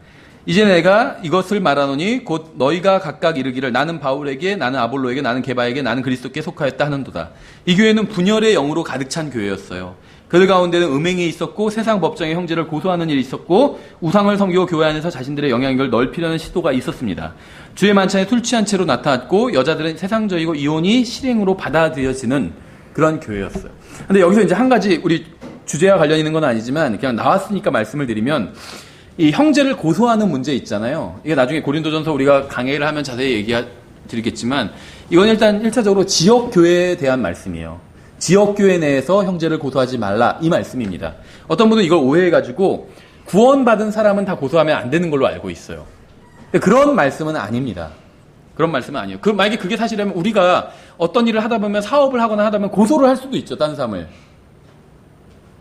이제 내가 이것을 말하노니 곧 너희가 각각 이르기를 나는 바울에게 나는 아볼로에게 나는 게바에게 나는 그리스도께 속하였다 하는도다. 이 교회는 분열의 영으로 가득 찬 교회였어요. 그들 가운데는 음행이 있었고 세상 법정의 형제를 고소하는 일이 있었고 우상을 섬기고 교회 안에서 자신들의 영향력을 넓히려는 시도가 있었습니다. 주의 만찬에 술 취한 채로 나타났고 여자들은 세상적이고 이혼이 실행으로 받아들여지는 그런 교회였어요. 근데 여기서 이제 한 가지 우리 주제와 관련 있는 건 아니지만 그냥 나왔으니까 말씀을 드리면 이 형제를 고소하는 문제 있잖아요. 이게 나중에 고린도전서 우리가 강의를 하면 자세히 얘기 드리겠지만 이건 일단 1차적으로 지역교회에 대한 말씀이에요. 지역교회 내에서 형제를 고소하지 말라 이 말씀입니다. 어떤 분은 이걸 오해해가지고 구원받은 사람은 다 고소하면 안 되는 걸로 알고 있어요. 근데 그런 말씀은 아닙니다. 그런 말씀은 아니에요. 만약에 그게 사실이라면 우리가 어떤 일을 하다 보면 사업을 하거나 하다 보면 고소를 할 수도 있죠. 다른 사람을.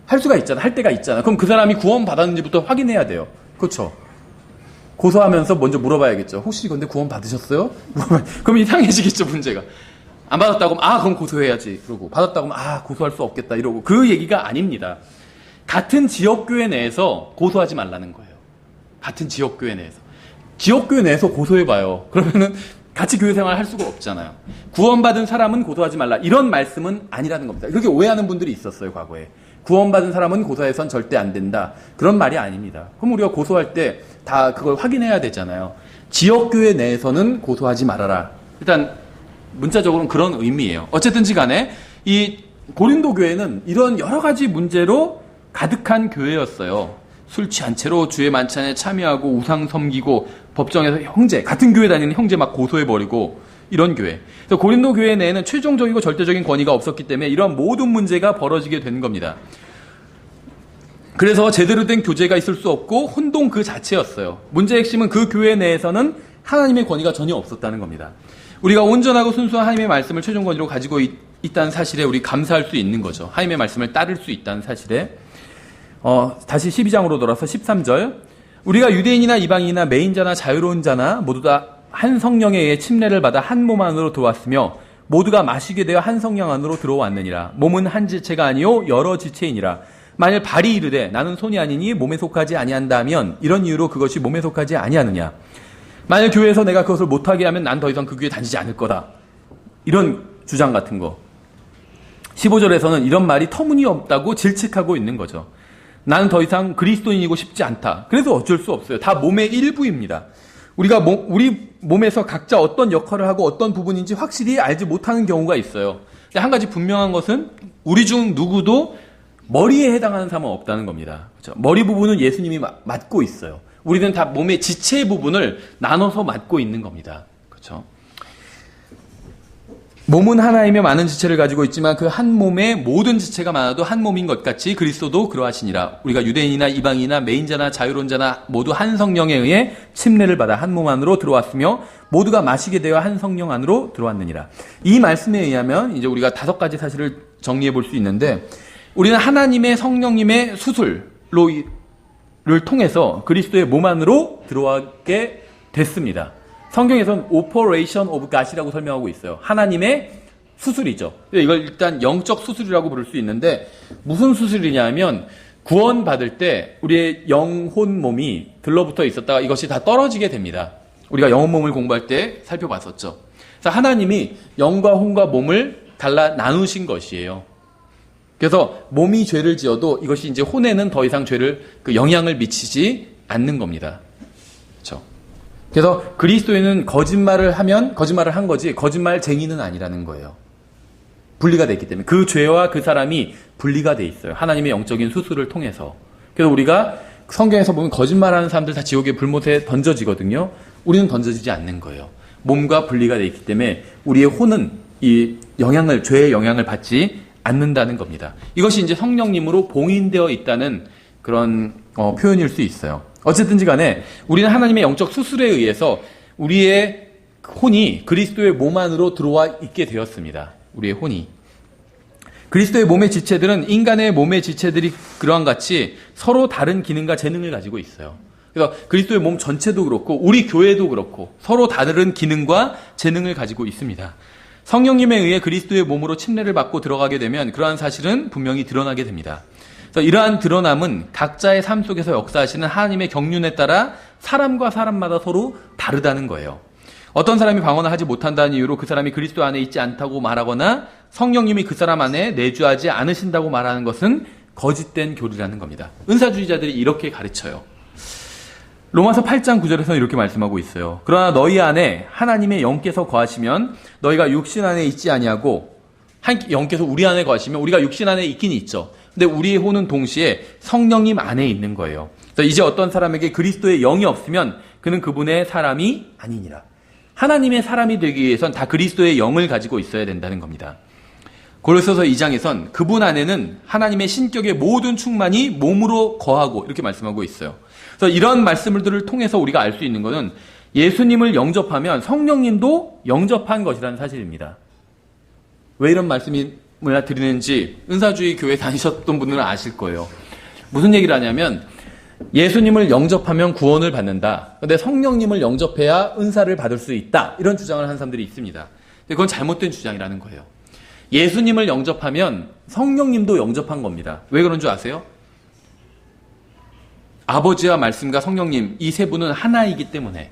할 수가 있잖아. 할 때가 있잖아. 그럼 그 사람이 구원받았는지부터 확인해야 돼요. 그렇죠. 고소하면서 먼저 물어봐야겠죠. 혹시 근데 구원 받으셨어요? 그럼 이상해지겠죠, 문제가. 안 받았다고 하면 그럼 고소해야지. 그러고 받았다고 하면 고소할 수 없겠다 이러고 그 얘기가 아닙니다. 같은 지역교회 내에서 고소하지 말라는 거예요. 같은 지역교회 내에서. 지역교회 내에서 고소해봐요. 그러면은 같이 교회 생활 할 수가 없잖아요. 구원받은 사람은 고소하지 말라. 이런 말씀은 아니라는 겁니다. 그렇게 오해하는 분들이 있었어요, 과거에. 구원받은 사람은 고소해선 절대 안 된다. 그런 말이 아닙니다. 그럼 우리가 고소할 때 다 그걸 확인해야 되잖아요. 지역교회 내에서는 고소하지 말아라. 일단 문자적으로는 그런 의미예요. 어쨌든지 간에 이 고린도 교회는 이런 여러 가지 문제로 가득한 교회였어요. 술 취한 채로 주의 만찬에 참여하고 우상 섬기고 법정에서 형제, 같은 교회 다니는 형제 막 고소해버리고 이런 교회. 그래서 고린도 교회 내에는 최종적이고 절대적인 권위가 없었기 때문에 이런 모든 문제가 벌어지게 된 겁니다. 그래서 제대로 된 교제가 있을 수 없고 혼동 그 자체였어요. 문제의 핵심은 그 교회 내에서는 하나님의 권위가 전혀 없었다는 겁니다. 우리가 온전하고 순수한 하나님의 말씀을 최종 권위로 가지고 있다는 사실에 우리 감사할 수 있는 거죠. 하나님의 말씀을 따를 수 있다는 사실에. 다시 12장으로 돌아서 13절. 우리가 유대인이나 이방인이나 매인자나 자유로운 자나 모두 다 한 성령에 의해 침례를 받아 한 몸 안으로 들어왔으며 모두가 마시게 되어 한 성령 안으로 들어왔느니라. 몸은 한 지체가 아니요 여러 지체이니라. 만일 발이 이르되 나는 손이 아니니 몸에 속하지 아니한다 하면 이런 이유로 그것이 몸에 속하지 아니하느냐. 만약 교회에서 내가 그것을 못하게 하면 난 더 이상 그 교회에 다니지 않을 거다. 이런 주장 같은 거. 15절에서는 이런 말이 터무니없다고 질책하고 있는 거죠. 나는 더 이상 그리스도인이고 싶지 않다. 그래서 어쩔 수 없어요. 다 몸의 일부입니다. 우리 몸에서 각자 어떤 역할을 하고 어떤 부분인지 확실히 알지 못하는 경우가 있어요. 근데 한 가지 분명한 것은 우리 중 누구도 머리에 해당하는 사람은 없다는 겁니다. 그렇죠? 머리 부분은 예수님이 맡고 있어요. 우리는 다 몸의 지체 부분을 나눠서 맡고 있는 겁니다. 그렇죠? 몸은 하나이며 많은 지체를 가지고 있지만 그 한 몸의 모든 지체가 많아도 한 몸인 것 같이 그리스도도 그러하시니라. 우리가 유대인이나 이방인이나 매인자나 자유론자나 모두 한 성령에 의해 침례를 받아 한 몸 안으로 들어왔으며 모두가 마시게 되어 한 성령 안으로 들어왔느니라. 이 말씀에 의하면 이제 우리가 5가지 사실을 정리해 볼 수 있는데, 우리는 하나님의 성령님의 수술을 통해서 그리스도의 몸 안으로 들어가게 됐습니다. 성경에서는 Operation of God이라고 설명하고 있어요. 하나님의 수술이죠. 이걸 일단 영적 수술이라고 부를 수 있는데, 무슨 수술이냐면 구원받을 때 우리의 영혼 몸이 들러붙어 있었다가 이것이 다 떨어지게 됩니다. 우리가 영혼 몸을 공부할 때 살펴봤었죠. 그래서 하나님이 영과 혼과 몸을 달라 나누신 것이에요. 그래서 몸이 죄를 지어도 이것이 이제 혼에는 더 이상 영향을 미치지 않는 겁니다. 그렇죠? 그래서 그리스도인은 거짓말을 하면 거짓말을 한 거지 거짓말쟁이는 아니라는 거예요. 분리가 됐기 때문에 그 죄와 그 사람이 분리가 돼 있어요. 하나님의 영적인 수술을 통해서. 그래서 우리가 성경에서 보면 거짓말하는 사람들 다 지옥의 불못에 던져지거든요. 우리는 던져지지 않는 거예요. 몸과 분리가 돼 있기 때문에 우리의 혼은 이 죄의 영향을 받지 않는다는 겁니다. 이것이 이제 성령님으로 봉인되어 있다는 그런 표현일 수 있어요. 어쨌든지 간에 우리는 하나님의 영적 수술에 의해서 우리의 혼이 그리스도의 몸 안으로 들어와 있게 되었습니다. 우리의 혼이. 그리스도의 몸의 지체들은 인간의 몸의 지체들이 그러한 같이 서로 다른 기능과 재능을 가지고 있어요. 그래서 그리스도의 몸 전체도 그렇고 우리 교회도 그렇고 서로 다른 기능과 재능을 가지고 있습니다. 성령님에 의해 그리스도의 몸으로 침례를 받고 들어가게 되면 그러한 사실은 분명히 드러나게 됩니다. 그래서 이러한 드러남은 각자의 삶 속에서 역사하시는 하나님의 경륜에 따라 사람과 사람마다 서로 다르다는 거예요. 어떤 사람이 방언을 하지 못한다는 이유로 그 사람이 그리스도 안에 있지 않다고 말하거나 성령님이 그 사람 안에 내주하지 않으신다고 말하는 것은 거짓된 교리라는 겁니다. 은사주의자들이 이렇게 가르쳐요. 로마서 8장 9절에서는 이렇게 말씀하고 있어요. 그러나 너희 안에 하나님의 영께서 거하시면 너희가 육신 안에 있지 아니하고, 영께서 우리 안에 거하시면 우리가 육신 안에 있긴 있죠. 근데 우리의 혼은 동시에 성령님 안에 있는 거예요. 그래서 이제 어떤 사람에게 그리스도의 영이 없으면 그는 그분의 사람이 아니니라. 하나님의 사람이 되기 위해선 다 그리스도의 영을 가지고 있어야 된다는 겁니다. 고린도서 2장에선 그분 안에는 하나님의 신격의 모든 충만이 몸으로 거하고 이렇게 말씀하고 있어요. 그래서 이런 말씀들을 통해서 우리가 알 수 있는 것은 예수님을 영접하면 성령님도 영접한 것이라는 사실입니다. 왜 이런 말씀을 드리는지 은사주의 교회 다니셨던 분들은 아실 거예요. 무슨 얘기를 하냐면 예수님을 영접하면 구원을 받는다. 근데 성령님을 영접해야 은사를 받을 수 있다. 이런 주장을 하는 사람들이 있습니다. 근데 그건 잘못된 주장이라는 거예요. 예수님을 영접하면 성령님도 영접한 겁니다. 왜 그런 줄 아세요? 아버지와 말씀과 성령님 이 세 분은 하나이기 때문에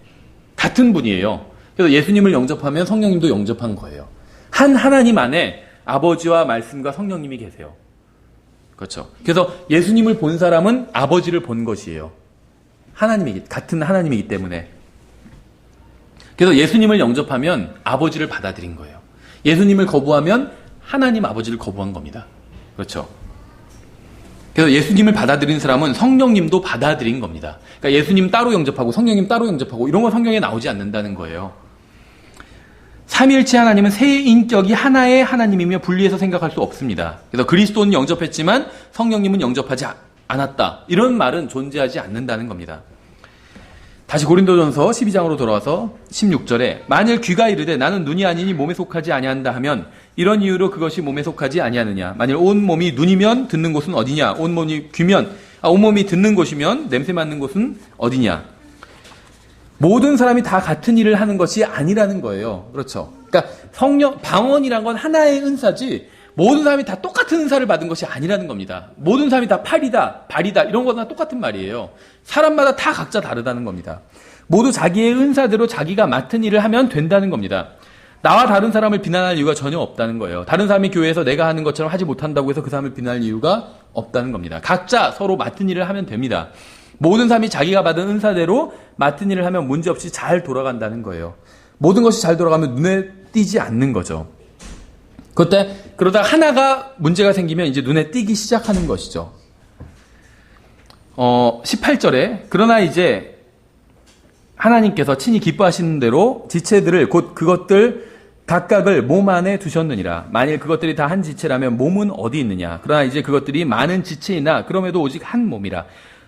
같은 분이에요. 그래서 예수님을 영접하면 성령님도 영접한 거예요. 한 하나님 안에 아버지와 말씀과 성령님이 계세요. 그렇죠. 그래서 예수님을 본 사람은 아버지를 본 것이에요. 같은 하나님이기 때문에. 그래서 예수님을 영접하면 아버지를 받아들인 거예요. 예수님을 거부하면 하나님 아버지를 거부한 겁니다. 그렇죠. 그래서 예수님을 받아들인 사람은 성령님도 받아들인 겁니다. 그러니까 예수님 따로 영접하고 성령님 따로 영접하고 이런 건 성경에 나오지 않는다는 거예요. 삼위일체 하나님은 세 인격이 하나의 하나님이며 분리해서 생각할 수 없습니다. 그래서 그리스도는 영접했지만 성령님은 영접하지 않았다. 이런 말은 존재하지 않는다는 겁니다. 다시 고린도전서 12장으로 돌아와서 16절에 만일 귀가 이르되 나는 눈이 아니니 몸에 속하지 아니한다 하면 이런 이유로 그것이 몸에 속하지 아니하느냐. 만일 온 몸이 눈이면 듣는 곳은 어디냐. 온 몸이 듣는 곳이면 냄새 맡는 곳은 어디냐. 모든 사람이 다 같은 일을 하는 것이 아니라는 거예요. 그렇죠. 그러니까 방언이란 건 하나의 은사지 모든 사람이 다 똑같은 은사를 받은 것이 아니라는 겁니다. 모든 사람이 다 팔이다, 발이다 이런 거나 똑같은 말이에요. 사람마다 다 각자 다르다는 겁니다. 모두 자기의 은사대로 자기가 맡은 일을 하면 된다는 겁니다. 나와 다른 사람을 비난할 이유가 전혀 없다는 거예요. 다른 사람이 교회에서 내가 하는 것처럼 하지 못한다고 해서 그 사람을 비난할 이유가 없다는 겁니다. 각자 서로 맡은 일을 하면 됩니다. 모든 사람이 자기가 받은 은사대로 맡은 일을 하면 문제없이 잘 돌아간다는 거예요. 모든 것이 잘 돌아가면 눈에 띄지 않는 거죠. 그러다 하나가 문제가 생기면 이제 눈에 띄기 시작하는 것이죠. 18절에 그러나 이제 하나님께서 친히 기뻐하시는 대로 지체들을 곧 그것들 각각을 몸 안에 두셨느니라. 만일 그것들이 다 한 지체라면 몸은 어디 있느냐. 그러나 이제 그것들이 많은 지체이나 그럼에도 오직 한 몸이라.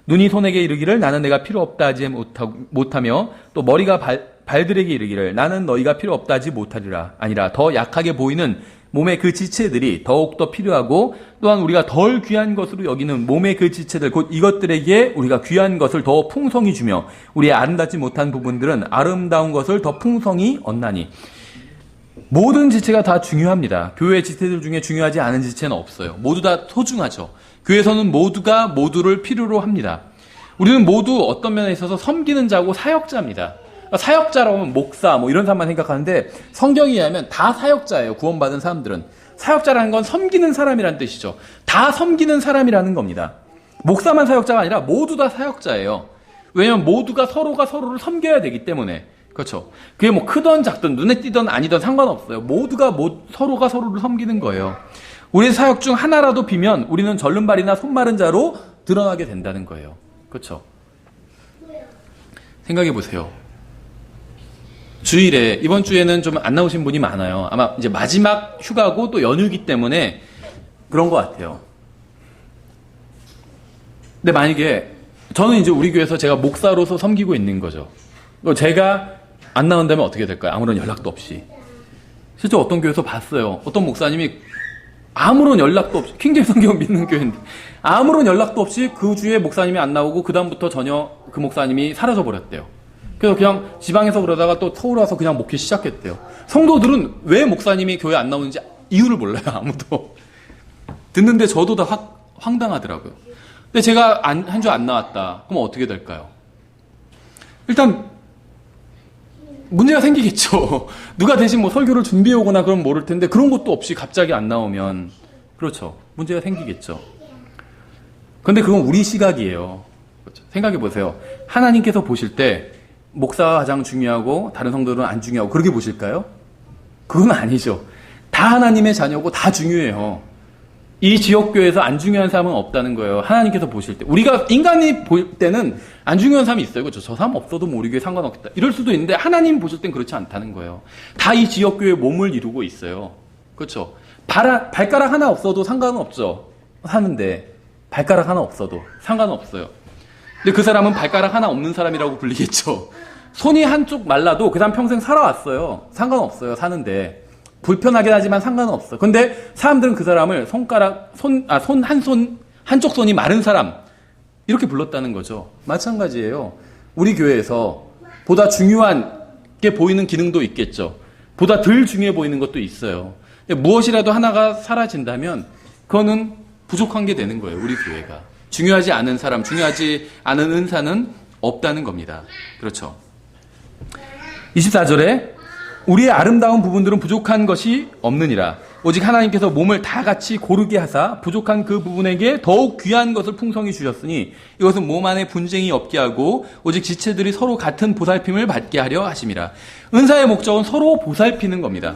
눈이 손에게 이르기를 나는 내가 필요 없다 하지 못하며 또 머리가 발들에게 이르기를 나는 너희가 필요 없다 하지 못하리라. 아니라 더 약하게 보이는 몸의 그 지체들이 더욱더 필요하고 또한 우리가 덜 귀한 것으로 여기는 몸의 그 지체들 곧 이것들에게 우리가 귀한 것을 더 풍성히 주며 우리의 아름답지 못한 부분들은 아름다운 것을 더 풍성히 얻나니. 모든 지체가 다 중요합니다. 교회 지체들 중에 중요하지 않은 지체는 없어요. 모두 다 소중하죠. 교회에서는 모두가 모두를 필요로 합니다. 우리는 모두 어떤 면에 있어서 섬기는 자고 사역자입니다. 사역자라고 하면 목사 뭐 이런 사람만 생각하는데 성경에 의하면 다 사역자예요. 구원받은 사람들은. 사역자라는 건 섬기는 사람이라는 뜻이죠. 다 섬기는 사람이라는 겁니다. 목사만 사역자가 아니라 모두 다 사역자예요. 왜냐하면 모두가 서로가 서로를 섬겨야 되기 때문에. 그렇죠. 그게 뭐 크던 작든 눈에 띄던 아니던 상관없어요. 모두가 서로가 서로를 섬기는 거예요. 우리 사역 중 하나라도 비면 우리는 절름발이나 손마른 자로 드러나게 된다는 거예요. 그렇죠. 생각해 보세요. 주일에 이번 주에는 좀 안 나오신 분이 많아요. 아마 이제 마지막 휴가고 또 연휴이기 때문에 그런 것 같아요. 근데 만약에 저는 이제 우리 교회에서 제가 목사로서 섬기고 있는 거죠. 제가 안 나온다면 어떻게 될까요? 아무런 연락도 없이. 실제 어떤 교회에서 봤어요. 어떤 목사님이 아무런 연락도 없이 킹제임 성경 믿는 교회인데 아무런 연락도 없이 그 주에 목사님이 안 나오고 그 다음부터 전혀 그 목사님이 사라져 버렸대요. 그래서 그냥 지방에서 그러다가 또 서울 와서 그냥 목회 시작했대요. 성도들은 왜 목사님이 교회 안 나오는지 이유를 몰라요. 아무도. 듣는데 저도 다 황당하더라고요. 근데 제가 한 주 안 나왔다. 그럼 어떻게 될까요? 일단 문제가 생기겠죠. 누가 대신 뭐 설교를 준비해 오거나 그러면 모를 텐데 그런 것도 없이 갑자기 안 나오면 그렇죠. 문제가 생기겠죠. 그런데 그건 우리 시각이에요. 그렇죠. 생각해 보세요. 하나님께서 보실 때 목사가 가장 중요하고 다른 성도들은 안 중요하고 그렇게 보실까요? 그건 아니죠. 다 하나님의 자녀고 다 중요해요. 이 지역교회에서 안 중요한 사람은 없다는 거예요. 하나님께서 보실 때. 우리가 인간이 볼 때는 안 중요한 사람이 있어요. 그렇죠? 저 사람 없어도 뭐 우리 교회 상관없겠다. 이럴 수도 있는데 하나님 보실 땐 그렇지 않다는 거예요. 다 이 지역교회의 몸을 이루고 있어요. 그렇죠? 발가락 하나 없어도 상관은 없죠. 하는데 발가락 하나 없어도 상관은 없어요. 근데 그 사람은 발가락 하나 없는 사람이라고 불리겠죠. 손이 한쪽 말라도 그 사람 평생 살아왔어요. 상관없어요. 사는데. 불편하긴 하지만 상관은 없어. 근데 사람들은 그 사람을 한쪽 손이 마른 사람, 이렇게 불렀다는 거죠. 마찬가지예요. 우리 교회에서 보다 중요한 게 보이는 기능도 있겠죠. 보다 덜 중요해 보이는 것도 있어요. 무엇이라도 하나가 사라진다면, 그거는 부족한 게 되는 거예요. 우리 교회가. 중요하지 않은 사람, 중요하지 않은 은사는 없다는 겁니다. 그렇죠. 24절에 우리의 아름다운 부분들은 부족한 것이 없느니라. 오직 하나님께서 몸을 다 같이 고르게 하사 부족한 그 부분에게 더욱 귀한 것을 풍성히 주셨으니 이것은 몸 안에 분쟁이 없게 하고 오직 지체들이 서로 같은 보살핌을 받게 하려 하심이라. 은사의 목적은 서로 보살피는 겁니다.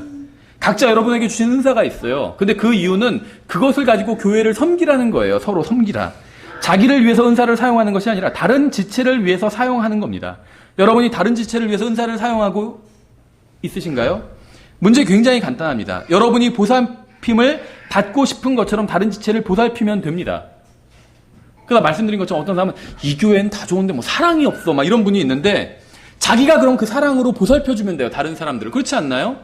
각자 여러분에게 주신 은사가 있어요. 근데 그 이유는 그것을 가지고 교회를 섬기라는 거예요. 서로 섬기라. 자기를 위해서 은사를 사용하는 것이 아니라 다른 지체를 위해서 사용하는 겁니다. 여러분이 다른 지체를 위해서 은사를 사용하고 있으신가요? 문제 굉장히 간단합니다. 여러분이 보살핌을 받고 싶은 것처럼 다른 지체를 보살피면 됩니다. 그러니까 말씀드린 것처럼 어떤 사람은 이 교회는 다 좋은데 뭐 사랑이 없어 막 이런 분이 있는데 자기가 그럼 그 사랑으로 보살펴주면 돼요. 다른 사람들을. 그렇지 않나요?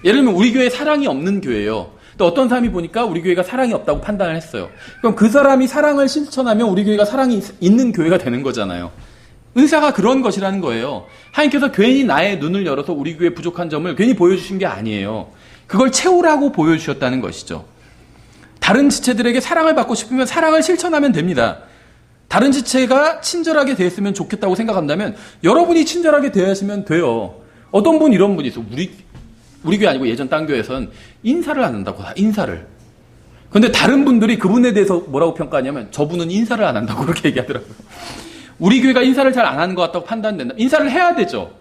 예를 들면 우리 교회에 사랑이 없는 교회예요. 또 어떤 사람이 보니까 우리 교회가 사랑이 없다고 판단을 했어요. 그럼 그 사람이 사랑을 실천하면 우리 교회가 사랑이 있는 교회가 되는 거잖아요. 은사가 그런 것이라는 거예요. 하나님께서 괜히 나의 눈을 열어서 우리 교회 부족한 점을 괜히 보여주신 게 아니에요. 그걸 채우라고 보여주셨다는 것이죠. 다른 지체들에게 사랑을 받고 싶으면 사랑을 실천하면 됩니다. 다른 지체가 친절하게 대했으면 좋겠다고 생각한다면 여러분이 친절하게 대하시면 돼요. 어떤 분 이런 분이 있어. 우리 교회 아니고 예전 딴 교회에서는 인사를 안 한다고, 인사를. 근데 다른 분들이 그분에 대해서 뭐라고 평가하냐면 저분은 인사를 안 한다고 그렇게 얘기하더라고요. 우리 교회가 인사를 잘 안 하는 것 같다고 판단된다. 인사를 해야 되죠.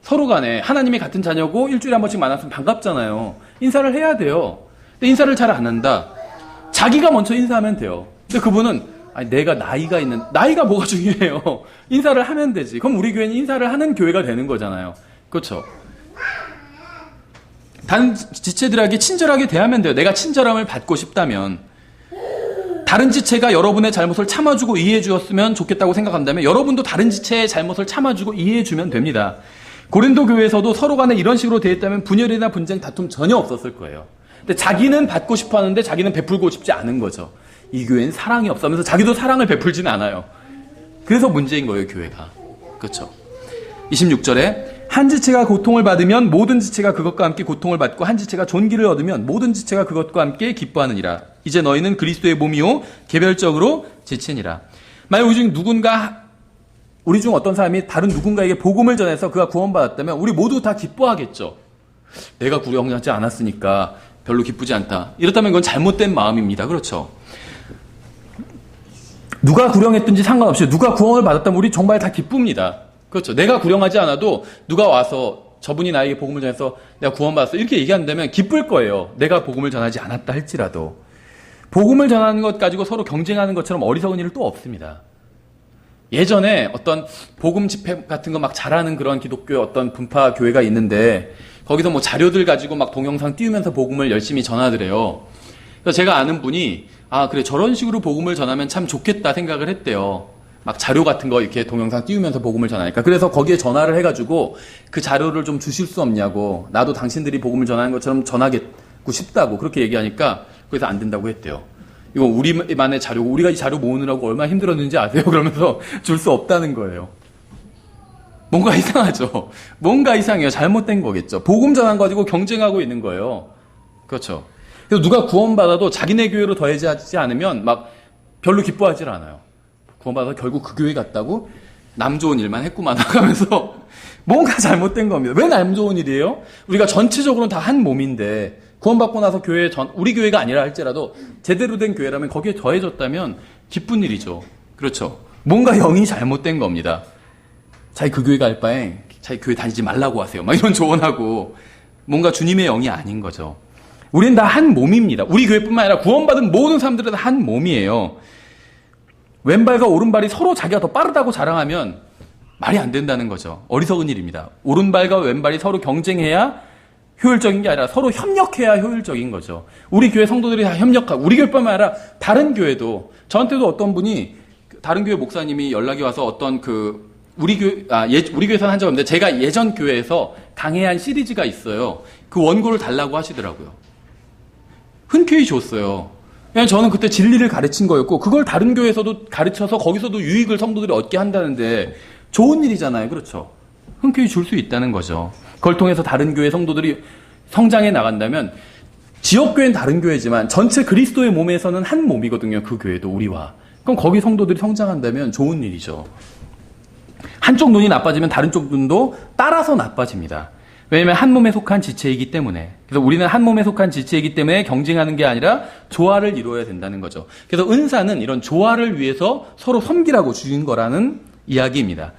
서로 간에 하나님이 같은 자녀고 일주일에 한 번씩 만났으면 반갑잖아요. 인사를 해야 돼요. 근데 인사를 잘 안 한다. 자기가 먼저 인사하면 돼요. 근데 그분은 아니, 내가 나이가 뭐가 중요해요. 인사를 하면 되지. 그럼 우리 교회는 인사를 하는 교회가 되는 거잖아요. 그렇죠? 다른 지체들에게 친절하게 대하면 돼요. 내가 친절함을 받고 싶다면. 다른 지체가 여러분의 잘못을 참아주고 이해해 주었으면 좋겠다고 생각한다면 여러분도 다른 지체의 잘못을 참아주고 이해해 주면 됩니다. 고린도 교회에서도 서로 간에 이런 식으로 대했다면 분열이나 분쟁, 다툼 전혀 없었을 거예요. 근데 자기는 받고 싶어 하는데 자기는 베풀고 싶지 않은 거죠. 이 교회는 사랑이 없으면서 자기도 사랑을 베풀지는 않아요. 그래서 문제인 거예요, 교회가. 그렇죠? 26절에 한 지체가 고통을 받으면 모든 지체가 그것과 함께 고통을 받고 한 지체가 존귀를 얻으면 모든 지체가 그것과 함께 기뻐하느니라. 이제 너희는 그리스도의 몸이요 개별적으로 지체니라. 만약 우리 중 어떤 사람이 다른 누군가에게 복음을 전해서 그가 구원받았다면 우리 모두 다 기뻐하겠죠. 내가 구원하지 않았으니까 별로 기쁘지 않다. 이렇다면 그건 잘못된 마음입니다. 그렇죠? 누가 구령했든지 상관없이 누가 구원을 받았다면 우리 정말 다 기쁩니다. 그렇죠? 내가 구령하지 않아도 누가 와서 저분이 나에게 복음을 전해서 내가 구원받았어 이렇게 얘기한다면 기쁠 거예요. 내가 복음을 전하지 않았다 할지라도. 복음을 전하는 것 가지고 서로 경쟁하는 것처럼 어리석은 일은 또 없습니다. 예전에 어떤 복음 집회 같은 거 막 잘하는 그런 기독교 어떤 분파 교회가 있는데 거기서 뭐 자료들 가지고 막 동영상 띄우면서 복음을 열심히 전하더래요. 그래서 제가 아는 분이 그래 저런 식으로 복음을 전하면 참 좋겠다 생각을 했대요. 막 자료 같은 거 이렇게 동영상 띄우면서 복음을 전하니까. 그래서 거기에 전화를 해가지고 그 자료를 좀 주실 수 없냐고, 나도 당신들이 복음을 전하는 것처럼 전하고 싶다고 그렇게 얘기하니까 그래서 안 된다고 했대요. 이거 우리만의 자료고 우리가 이 자료 모으느라고 얼마나 힘들었는지 아세요? 그러면서 줄 수 없다는 거예요. 뭔가 이상하죠? 뭔가 이상해요. 잘못된 거겠죠. 복음 전한 거 가지고 경쟁하고 있는 거예요. 그렇죠. 그래서 누가 구원받아도 자기네 교회로 더해지지 않으면 막 별로 기뻐하지 않아요. 구원받아서 결국 그 교회 갔다고 남 좋은 일만 했구만 하면서 뭔가 잘못된 겁니다. 왜 남 좋은 일이에요? 우리가 전체적으로는 다 한 몸인데 구원받고 나서 우리 교회가 아니라 할지라도 제대로 된 교회라면 거기에 더해졌다면 기쁜 일이죠. 그렇죠. 뭔가 영이 잘못된 겁니다. 자기 그 교회 갈 바에 자기 교회 다니지 말라고 하세요. 막 이런 조언하고 뭔가 주님의 영이 아닌 거죠. 우린 다 한 몸입니다. 우리 교회뿐만 아니라 구원받은 모든 사람들은 다 한 몸이에요. 왼발과 오른발이 서로 자기가 더 빠르다고 자랑하면 말이 안 된다는 거죠. 어리석은 일입니다. 오른발과 왼발이 서로 경쟁해야 효율적인 게 아니라 서로 협력해야 효율적인 거죠. 우리 교회 성도들이 다 협력하고 우리 교회뿐만 아니라 다른 교회도 저한테도 어떤 분이 다른 교회 목사님이 연락이 와서 어떤 우리 교회에서는 한 적 없는데 제가 예전 교회에서 강해한 시리즈가 있어요. 그 원고를 달라고 하시더라고요. 흔쾌히 줬어요. 그냥 저는 그때 진리를 가르친 거였고 그걸 다른 교회에서도 가르쳐서 거기서도 유익을 성도들이 얻게 한다는데 좋은 일이잖아요. 그렇죠? 흔쾌히 줄 수 있다는 거죠. 그걸 통해서 다른 교회 성도들이 성장해 나간다면 지역교회는 다른 교회지만 전체 그리스도의 몸에서는 한 몸이거든요. 그 교회도 우리와. 그럼 거기 성도들이 성장한다면 좋은 일이죠. 한쪽 눈이 나빠지면 다른 쪽 눈도 따라서 나빠집니다. 왜냐하면 한 몸에 속한 지체이기 때문에. 그래서 우리는 한 몸에 속한 지체이기 때문에 경쟁하는 게 아니라 조화를 이루어야 된다는 거죠. 그래서 은사는 이런 조화를 위해서 서로 섬기라고 주신 거라는 이야기입니다.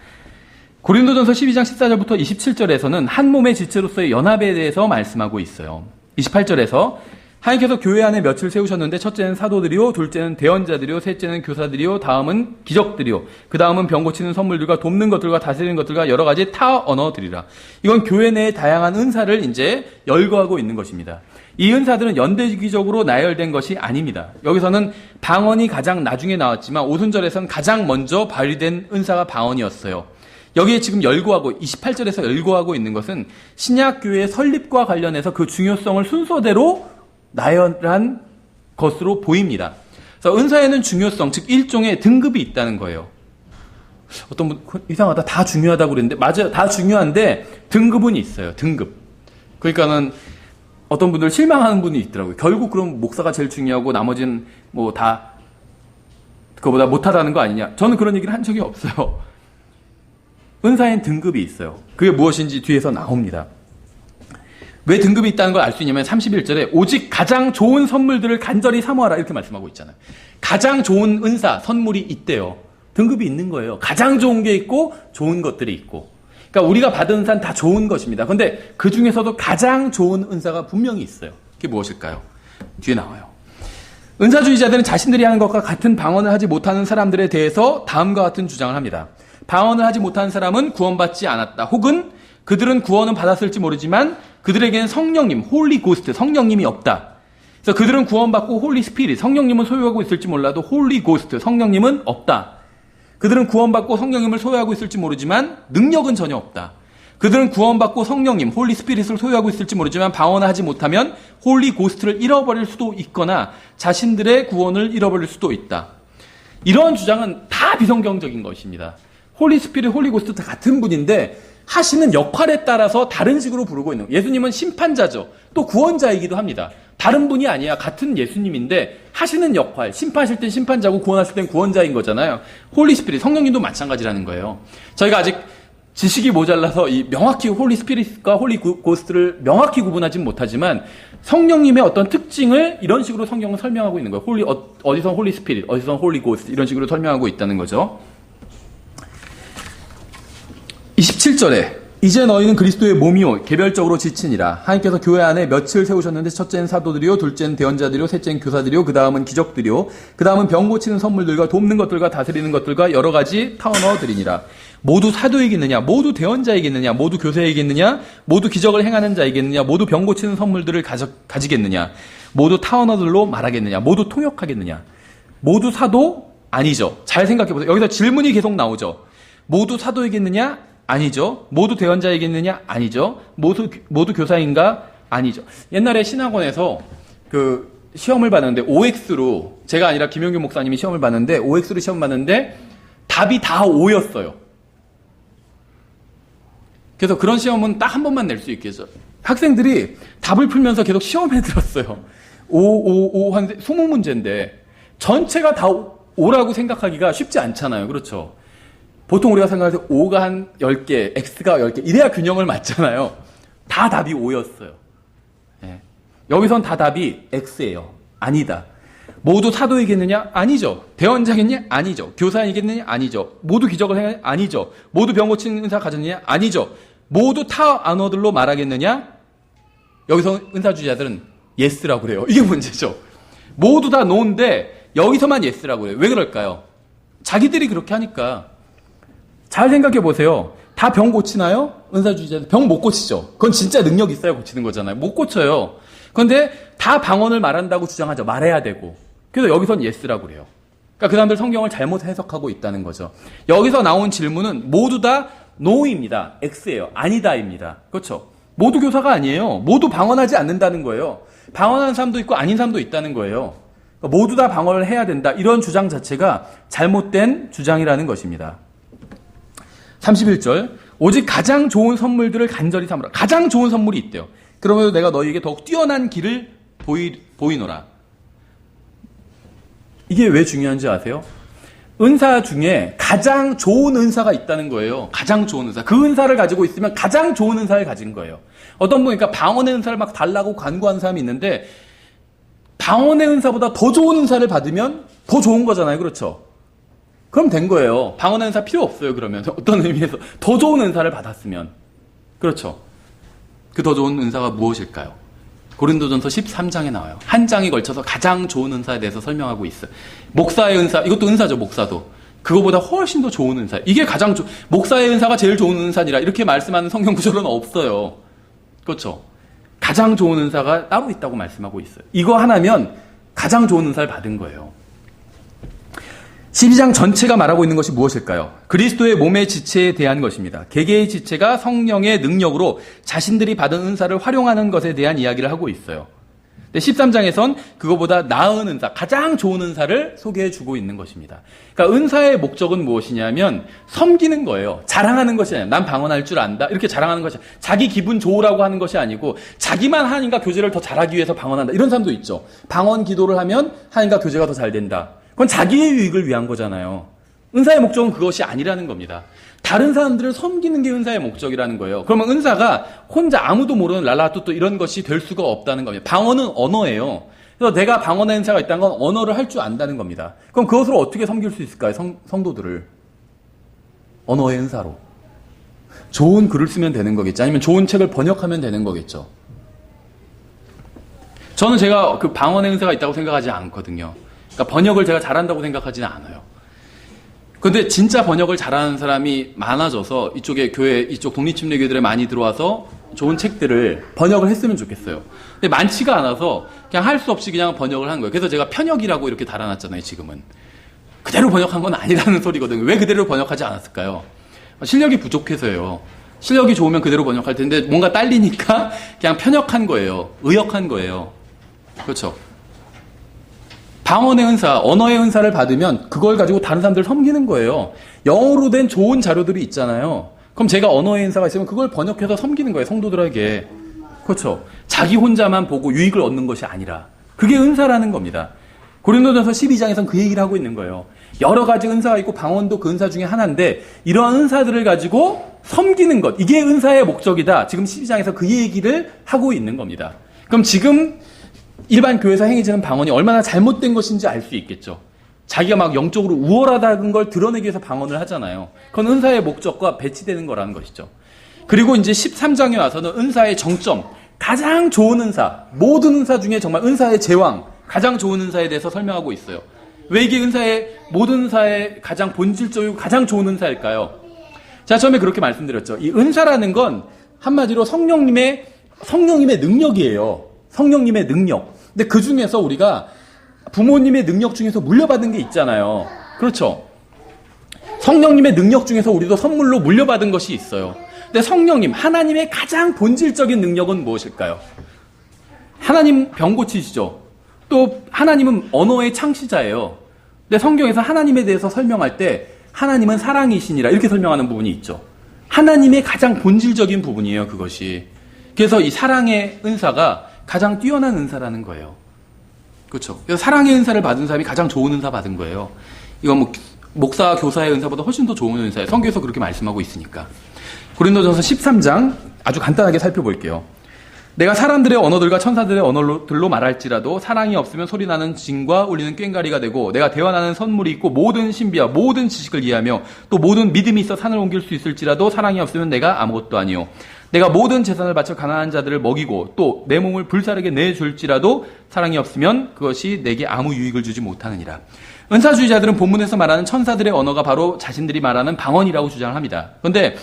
고린도전서 12장 14절부터 27절에서는 한 몸의 지체로서의 연합에 대해서 말씀하고 있어요. 28절에서 하나님께서 교회 안에 며칠 세우셨는데 첫째는 사도들이요, 둘째는 대언자들이요, 셋째는 교사들이요, 다음은 기적들이요, 그 다음은 병 고치는 선물들과 돕는 것들과 다스리는 것들과 여러 가지 타 언어들이라. 이건 교회 내의 다양한 은사를 이제 열거하고 있는 것입니다. 이 은사들은 연대기적으로 나열된 것이 아닙니다. 여기서는 방언이 가장 나중에 나왔지만 오순절에서는 가장 먼저 발휘된 은사가 방언이었어요. 여기에 지금 28절에서 열거하고 있는 것은 신약교회의 설립과 관련해서 그 중요성을 순서대로 나열한 것으로 보입니다. 그래서 은사에는 중요성, 즉 일종의 등급이 있다는 거예요. 어떤 분 이상하다, 다 중요하다고 그랬는데 맞아요, 다 중요한데 등급은 있어요. 등급. 그러니까는 어떤 분들 실망하는 분이 있더라고요. 결국 그럼 목사가 제일 중요하고 나머지는 뭐 다 그거보다 못하다는 거 아니냐. 저는 그런 얘기를 한 적이 없어요. 은사엔 등급이 있어요. 그게 무엇인지 뒤에서 나옵니다. 왜 등급이 있다는 걸 알 수 있냐면 31절에 오직 가장 좋은 선물들을 간절히 사모하라 이렇게 말씀하고 있잖아요. 가장 좋은 은사, 선물이 있대요. 등급이 있는 거예요. 가장 좋은 게 있고 좋은 것들이 있고. 그러니까 우리가 받은 은사는 다 좋은 것입니다. 그런데 그 중에서도 가장 좋은 은사가 분명히 있어요. 그게 무엇일까요? 뒤에 나와요. 은사주의자들은 자신들이 하는 것과 같은 방언을 하지 못하는 사람들에 대해서 다음과 같은 주장을 합니다. 방언을 하지 못하는 사람은 구원받지 않았다. 혹은 그들은 구원은 받았을지 모르지만 그들에게는 성령님, 홀리 고스트, 성령님이 없다. 그래서 그들은 구원받고 홀리 스피릿, 성령님은 소유하고 있을지 몰라도 홀리 고스트, 성령님은 없다. 그들은 구원받고 성령님을 소유하고 있을지 모르지만 능력은 전혀 없다. 그들은 구원받고 성령님, 홀리 스피릿을 소유하고 있을지 모르지만 방언을 하지 못하면 홀리 고스트를 잃어버릴 수도 있거나 자신들의 구원을 잃어버릴 수도 있다. 이런 주장은 다 비성경적인 것입니다. 홀리 스피릿, 홀리 고스트 다 같은 분인데 하시는 역할에 따라서 다른 식으로 부르고 있는 거예요. 예수님은 심판자죠. 또 구원자이기도 합니다. 다른 분이 아니야. 같은 예수님인데 하시는 역할, 심판하실 땐 심판자고 구원하실 땐 구원자인 거잖아요. 홀리 스피릿, 성령님도 마찬가지라는 거예요. 저희가 아직 지식이 모자라서 이 명확히 홀리 스피릿과 홀리 고스트를 명확히 구분하지는 못하지만 성령님의 어떤 특징을 이런 식으로 성경은 설명하고 있는 거예요. 어디선 홀리 스피릿, 어디선 홀리 고스트 이런 식으로 설명하고 있다는 거죠. 27절에 이제 너희는 그리스도의 몸이요 개별적으로 지친이라. 하나님께서 교회 안에 며칠 세우셨는데 첫째는 사도들이요, 둘째는 대언자들이요, 셋째는 교사들이요, 그 다음은 기적들이요, 그 다음은 병 고치는 선물들과 돕는 것들과 다스리는 것들과 여러 가지 타원어들이니라. 모두 사도이겠느냐, 모두 대언자이겠느냐, 모두 교사이겠느냐, 모두 기적을 행하는 자이겠느냐, 모두 병 고치는 선물들을 가지겠느냐, 모두 타원어들로 말하겠느냐, 모두 통역하겠느냐. 모두 사도? 아니죠. 잘 생각해보세요. 여기서 질문이 계속 나오죠. 모두 사도이겠느냐? 아니죠. 모두 대언자이겠느냐? 아니죠. 모두 교사인가? 아니죠. 옛날에 신학원에서 그 시험을 봤는데 OX로, 제가 아니라 김용규 목사님이 시험을 봤는데 OX로 시험 봤는데 답이 다 O였어요. 그래서 그런 시험은 딱 한 번만 낼 수 있겠죠. 학생들이 답을 풀면서 계속 시험에 들었어요. O 한 20문제인데 전체가 다 O라고 생각하기가 쉽지 않잖아요. 그렇죠. 보통 우리가 생각할 때 O가 한 10개, X가 10개 이래야 균형을 맞잖아요. 다 답이 O였어요. 예. 여기선 다 답이 X예요. 아니다. 모두 사도이겠느냐? 아니죠. 대언자겠냐? 아니죠. 교사이겠느냐? 아니죠. 모두 기적을 행하냐? 아니죠. 모두 병 고치는 은사 가졌느냐? 아니죠. 모두 타 언어들로 말하겠느냐? 여기서 은사주의자들은 예스라고 그래요. 이게 문제죠. 모두 다 노인데 여기서만 예스라고 그래요. 왜 그럴까요? 자기들이 그렇게 하니까. 잘 생각해 보세요. 다 병 고치나요? 은사주의자들 병 못 고치죠. 그건 진짜 능력 있어야 고치는 거잖아요. 못 고쳐요. 그런데 다 방언을 말한다고 주장하죠. 말해야 되고. 그래서 여기선 예스라고 그래요. 그러니까 그 사람들 성경을 잘못 해석하고 있다는 거죠. 여기서 나온 질문은 모두 다 no입니다. X예요. 아니다입니다. 그렇죠. 모두 교사가 아니에요. 모두 방언하지 않는다는 거예요. 방언하는 사람도 있고 아닌 사람도 있다는 거예요. 그러니까 모두 다 방언을 해야 된다. 이런 주장 자체가 잘못된 주장이라는 것입니다. 31절 오직 가장 좋은 선물들을 간절히 삼으라. 가장 좋은 선물이 있대요. 그러면 내가 너희에게 더욱 뛰어난 길을 보이노라. 이게 왜 중요한지 아세요? 은사 중에 가장 좋은 은사가 있다는 거예요. 가장 좋은 은사. 그 은사를 가지고 있으면 가장 좋은 은사를 가진 거예요. 어떤 분이 그러니까 방언의 은사를 막 달라고 간구하는 사람이 있는데 방언의 은사보다 더 좋은 은사를 받으면 더 좋은 거잖아요. 그렇죠? 그럼 된 거예요. 방언의 은사 필요 없어요. 그러면 어떤 의미에서 더 좋은 은사를 받았으면. 그렇죠. 그 더 좋은 은사가 무엇일까요? 고린도전서 13장에 나와요. 한 장에 걸쳐서 가장 좋은 은사에 대해서 설명하고 있어요. 목사의 은사, 이것도 은사죠. 목사도. 그거보다 훨씬 더 좋은 은사. 이게 가장 목사의 은사가 제일 좋은 은사니라 이렇게 말씀하는 성경 구절은 없어요. 그렇죠. 가장 좋은 은사가 따로 있다고 말씀하고 있어요. 이거 하나면 가장 좋은 은사를 받은 거예요. 12장 전체가 말하고 있는 것이 무엇일까요? 그리스도의 몸의 지체에 대한 것입니다. 개개의 지체가 성령의 능력으로 자신들이 받은 은사를 활용하는 것에 대한 이야기를 하고 있어요. 근데 13장에선 그거보다 나은 은사, 가장 좋은 은사를 소개해주고 있는 것입니다. 그러니까 은사의 목적은 무엇이냐면 섬기는 거예요. 자랑하는 것이 아니라 난 방언할 줄 안다 이렇게 자랑하는 것이 아니라 자기 기분 좋으라고 하는 것이 아니고 자기만 하나님과 교제를 더 잘하기 위해서 방언한다 이런 사람도 있죠. 방언 기도를 하면 하나님과 교제가 더 잘 된다. 그건 자기의 유익을 위한 거잖아요. 은사의 목적은 그것이 아니라는 겁니다. 다른 사람들을 섬기는 게 은사의 목적이라는 거예요. 그러면 은사가 혼자 아무도 모르는 랄라뚜뚜 이런 것이 될 수가 없다는 겁니다. 방언은 언어예요. 그래서 내가 방언의 은사가 있다는 건 언어를 할 줄 안다는 겁니다. 그럼 그것으로 어떻게 섬길 수 있을까요? 성도들을. 언어의 은사로. 좋은 글을 쓰면 되는 거겠죠. 아니면 좋은 책을 번역하면 되는 거겠죠. 저는 제가 그 방언의 은사가 있다고 생각하지 않거든요. 그러니까 번역을 제가 잘한다고 생각하지는 않아요. 근데 진짜 번역을 잘하는 사람이 많아져서 이쪽에 교회, 이쪽 독립침례교회들에 많이 들어와서 좋은 책들을 번역을 했으면 좋겠어요. 근데 많지가 않아서 그냥 할 수 없이 그냥 번역을 한 거예요. 그래서 제가 편역이라고 이렇게 달아놨잖아요, 지금은. 그대로 번역한 건 아니라는 소리거든요. 왜 그대로 번역하지 않았을까요? 실력이 부족해서요. 실력이 좋으면 그대로 번역할 텐데 뭔가 딸리니까 그냥 편역한 거예요. 의역한 거예요. 그렇죠. 방언의 은사, 언어의 은사를 받으면 그걸 가지고 다른 사람들을 섬기는 거예요. 영어로 된 좋은 자료들이 있잖아요. 그럼 제가 언어의 은사가 있으면 그걸 번역해서 섬기는 거예요. 성도들에게. 그렇죠. 자기 혼자만 보고 유익을 얻는 것이 아니라. 그게 은사라는 겁니다. 고린도전서 12장에서는 그 얘기를 하고 있는 거예요. 여러 가지 은사가 있고 방언도 그 은사 중에 하나인데 이러한 은사들을 가지고 섬기는 것. 이게 은사의 목적이다. 지금 12장에서 그 얘기를 하고 있는 겁니다. 그럼 지금 일반 교회에서 행해지는 방언이 얼마나 잘못된 것인지 알 수 있겠죠. 자기가 막 영적으로 우월하다는 걸 드러내기 위해서 방언을 하잖아요. 그건 은사의 목적과 배치되는 거라는 것이죠. 그리고 이제 13장에 와서는 은사의 정점, 가장 좋은 은사, 모든 은사 중에 정말 은사의 제왕, 가장 좋은 은사에 대해서 설명하고 있어요. 왜 이게 모든 은사의 가장 본질적이고 가장 좋은 은사일까요? 제가 처음에 그렇게 말씀드렸죠. 이 은사라는 건 한마디로 성령님의 능력이에요. 성령님의 능력. 근데 그 중에서 우리가 부모님의 능력 중에서 물려받은 게 있잖아요. 그렇죠. 성령님의 능력 중에서 우리도 선물로 물려받은 것이 있어요. 근데 성령님, 하나님의 가장 본질적인 능력은 무엇일까요? 하나님 병 고치시죠. 또 하나님은 언어의 창시자예요. 근데 성경에서 하나님에 대해서 설명할 때 하나님은 사랑이시니라 이렇게 설명하는 부분이 있죠. 하나님의 가장 본질적인 부분이에요, 그것이. 그래서 이 사랑의 은사가 가장 뛰어난 은사라는 거예요. 그렇죠. 그래서 사랑의 은사를 받은 사람이 가장 좋은 은사 받은 거예요. 이건 뭐 목사, 교사의 은사보다 훨씬 더 좋은 은사예요. 성경에서 그렇게 말씀하고 있으니까. 고린도전서 13장 아주 간단하게 살펴볼게요. 내가 사람들의 언어들과 천사들의 언어들로 말할지라도 사랑이 없으면 소리나는 징과 울리는 꽹과리가 되고 내가 대화나는 선물이 있고 모든 신비와 모든 지식을 이해하며 또 모든 믿음이 있어 산을 옮길 수 있을지라도 사랑이 없으면 내가 아무것도 아니요. 내가 모든 재산을 바쳐 가난한 자들을 먹이고 또 내 몸을 불사르게 내줄지라도 사랑이 없으면 그것이 내게 아무 유익을 주지 못하느니라. 은사주의자들은 본문에서 말하는 천사들의 언어가 바로 자신들이 말하는 방언이라고 주장을 합니다. 그런데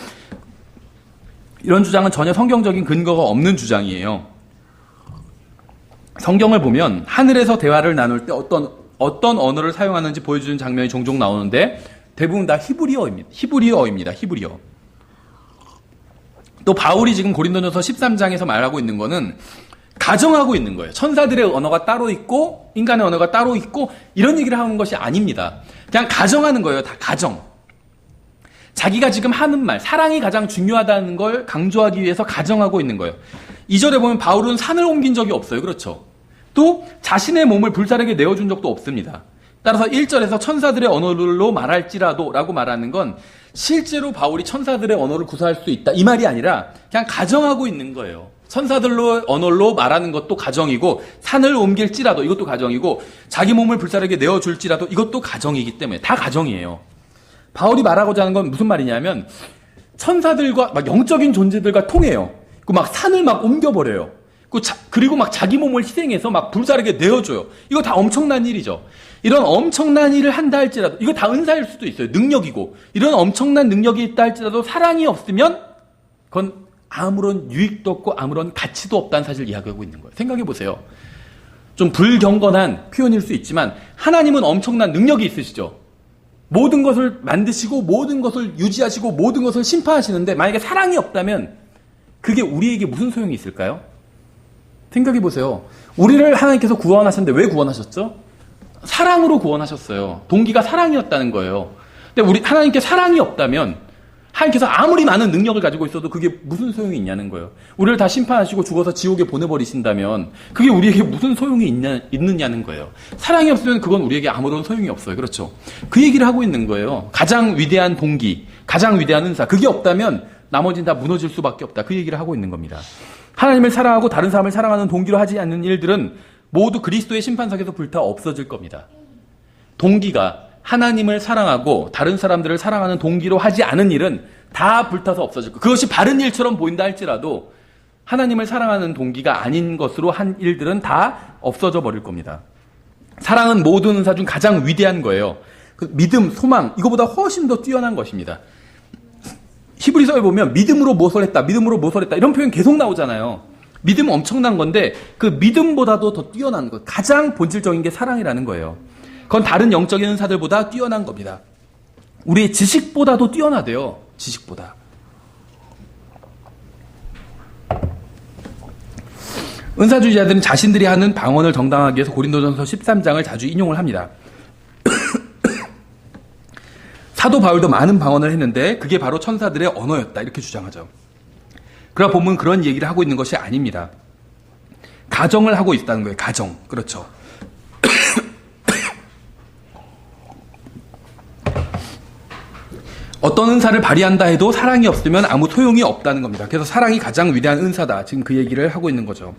이런 주장은 전혀 성경적인 근거가 없는 주장이에요. 성경을 보면 하늘에서 대화를 나눌 때 어떤 언어를 사용하는지 보여주는 장면이 종종 나오는데 대부분 다 히브리어입니다. 히브리어. 또 바울이 지금 고린도전서 13장에서 말하고 있는 거는 가정하고 있는 거예요. 천사들의 언어가 따로 있고 인간의 언어가 따로 있고 이런 얘기를 하는 것이 아닙니다. 그냥 가정하는 거예요. 다 가정. 자기가 지금 하는 말, 사랑이 가장 중요하다는 걸 강조하기 위해서 가정하고 있는 거예요. 2절에 보면 바울은 산을 옮긴 적이 없어요. 그렇죠. 또 자신의 몸을 불사르게 내어준 적도 없습니다. 따라서 1절에서 천사들의 언어로 말할지라도 라고 말하는 건 실제로 바울이 천사들의 언어를 구사할 수 있다 이 말이 아니라 그냥 가정하고 있는 거예요. 천사들로 언어로 말하는 것도 가정이고 산을 옮길지라도 이것도 가정이고 자기 몸을 불사르게 내어줄지라도 이것도 가정이기 때문에 다 가정이에요. 바울이 말하고자 하는 건 무슨 말이냐면 천사들과 막 영적인 존재들과 통해요. 그 막 산을 막 옮겨버려요. 그리고 막 자기 몸을 희생해서 막 불사르게 내어줘요. 이거 다 엄청난 일이죠. 이런 엄청난 일을 한다 할지라도 이거 다 은사일 수도 있어요. 능력이고 이런 엄청난 능력이 있다 할지라도 사랑이 없으면 그건 아무런 유익도 없고 아무런 가치도 없다는 사실을 이야기하고 있는 거예요. 생각해 보세요. 좀 불경건한 표현일 수 있지만 하나님은 엄청난 능력이 있으시죠. 모든 것을 만드시고 모든 것을 유지하시고 모든 것을 심판하시는데 만약에 사랑이 없다면 그게 우리에게 무슨 소용이 있을까요? 생각해 보세요. 우리를 하나님께서 구원하셨는데 왜 구원하셨죠? 사랑으로 구원하셨어요. 동기가 사랑이었다는 거예요. 근데 하나님께 사랑이 없다면 하나님께서 아무리 많은 능력을 가지고 있어도 그게 무슨 소용이 있냐는 거예요. 우리를 다 심판하시고 죽어서 지옥에 보내버리신다면 그게 우리에게 무슨 소용이 있느냐는 거예요. 사랑이 없으면 그건 우리에게 아무런 소용이 없어요. 그렇죠? 그 얘기를 하고 있는 거예요. 가장 위대한 동기, 가장 위대한 은사, 그게 없다면 나머지는 다 무너질 수밖에 없다. 그 얘기를 하고 있는 겁니다. 하나님을 사랑하고 다른 사람을 사랑하는 동기로 하지 않는 일들은 모두 그리스도의 심판석에서 불타 없어질 겁니다. 동기가 하나님을 사랑하고 다른 사람들을 사랑하는 동기로 하지 않은 일은 다 불타서 없어질 거예요. 그것이 바른 일처럼 보인다 할지라도 하나님을 사랑하는 동기가 아닌 것으로 한 일들은 다 없어져 버릴 겁니다. 사랑은 모든 은사 중 가장 위대한 거예요. 그 믿음, 소망, 이거보다 훨씬 더 뛰어난 것입니다. 히브리서에 보면 믿음으로 무엇을 했다, 믿음으로 무엇을 했다 이런 표현 계속 나오잖아요. 믿음은 엄청난 건데 그 믿음보다도 더 뛰어난 것, 가장 본질적인 게 사랑이라는 거예요. 그건 다른 영적인 은사들보다 뛰어난 겁니다. 우리의 지식보다도 뛰어나대요. 지식보다. 은사주의자들은 자신들이 하는 방언을 정당하기 위해서 고린도전서 13장을 자주 인용을 합니다. 사도 바울도 많은 방언을 했는데 그게 바로 천사들의 언어였다 이렇게 주장하죠. 그러나 본문은 그런 얘기를 하고 있는 것이 아닙니다. 가정을 하고 있다는 거예요. 가정. 그렇죠. 어떤 은사를 발휘한다 해도 사랑이 없으면 아무 소용이 없다는 겁니다. 그래서 사랑이 가장 위대한 은사다. 지금 그 얘기를 하고 있는 거죠.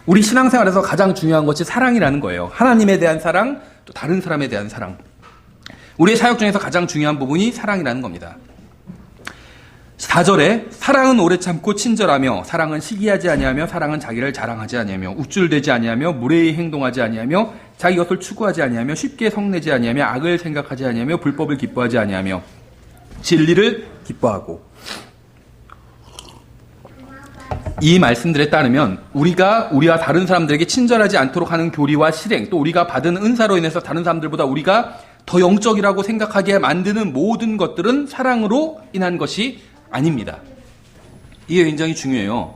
우리 신앙생활에서 가장 중요한 것이 사랑이라는 거예요. 하나님에 대한 사랑, 또 다른 사람에 대한 사랑. 우리의 사역 중에서 가장 중요한 부분이 사랑이라는 겁니다. 4절에 사랑은 오래 참고 친절하며 사랑은 시기하지 아니하며 사랑은 자기를 자랑하지 아니하며 우쭐대지 아니하며 무례히 행동하지 아니하며 자기 것을 추구하지 아니하며 쉽게 성내지 아니하며 악을 생각하지 아니하며 불법을 기뻐하지 아니하며 진리를 기뻐하고. 이 말씀들에 따르면 우리가 다른 사람들에게 친절하지 않도록 하는 교리와 실행, 또 우리가 받은 은사로 인해서 다른 사람들보다 우리가 더 영적이라고 생각하게 만드는 모든 것들은 사랑으로 인한 것이 아닙니다. 이게 굉장히 중요해요.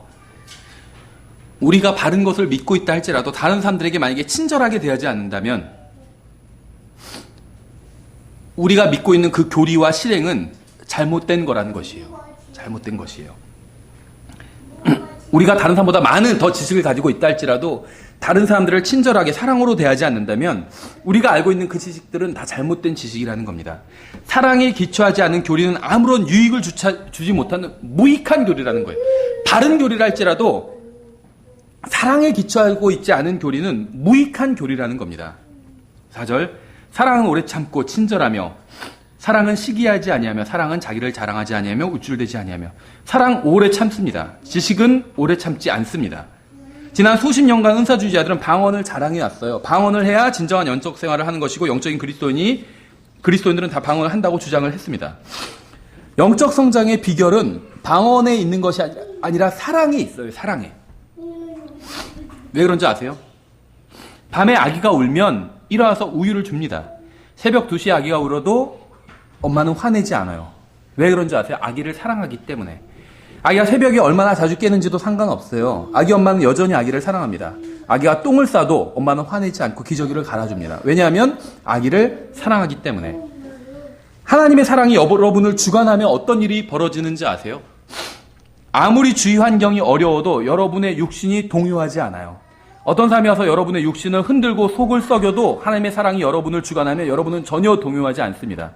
우리가 바른 것을 믿고 있다 할지라도 다른 사람들에게 만약에 친절하게 대하지 않는다면 우리가 믿고 있는 그 교리와 실행은 잘못된 거라는 것이에요. 잘못된 것이에요. 우리가 다른 사람보다 많은 더 지식을 가지고 있다 할지라도 다른 사람들을 친절하게 사랑으로 대하지 않는다면 우리가 알고 있는 그 지식들은 다 잘못된 지식이라는 겁니다. 사랑에 기초하지 않은 교리는 아무런 유익을 주지 못하는 무익한 교리라는 거예요. 바른 교리라 할지라도 사랑에 기초하고 있지 않은 교리는 무익한 교리라는 겁니다. 4절 사랑은 오래 참고 친절하며 사랑은 시기하지 아니하며 사랑은 자기를 자랑하지 아니하며 우쭐대지 아니하며. 사랑 오래 참습니다. 지식은 오래 참지 않습니다. 지난 수십 년간 은사주의자들은 방언을 자랑해 왔어요. 방언을 해야 진정한 영적 생활을 하는 것이고 영적인 그리스도인들은 다 방언을 한다고 주장을 했습니다. 영적 성장의 비결은 방언에 있는 것이 아니라 사랑에 있어요. 사랑에. 왜 그런지 아세요? 밤에 아기가 울면 일어나서 우유를 줍니다. 새벽 2시에 아기가 울어도 엄마는 화내지 않아요. 왜 그런지 아세요? 아기를 사랑하기 때문에. 아기가 새벽에 얼마나 자주 깨는지도 상관없어요. 아기 엄마는 여전히 아기를 사랑합니다. 아기가 똥을 싸도 엄마는 화내지 않고 기저귀를 갈아줍니다. 왜냐하면 아기를 사랑하기 때문에. 하나님의 사랑이 여러분을 주관하면 어떤 일이 벌어지는지 아세요? 아무리 주위 환경이 어려워도 여러분의 육신이 동요하지 않아요. 어떤 사람이 와서 여러분의 육신을 흔들고 속을 썩여도 하나님의 사랑이 여러분을 주관하면 여러분은 전혀 동요하지 않습니다.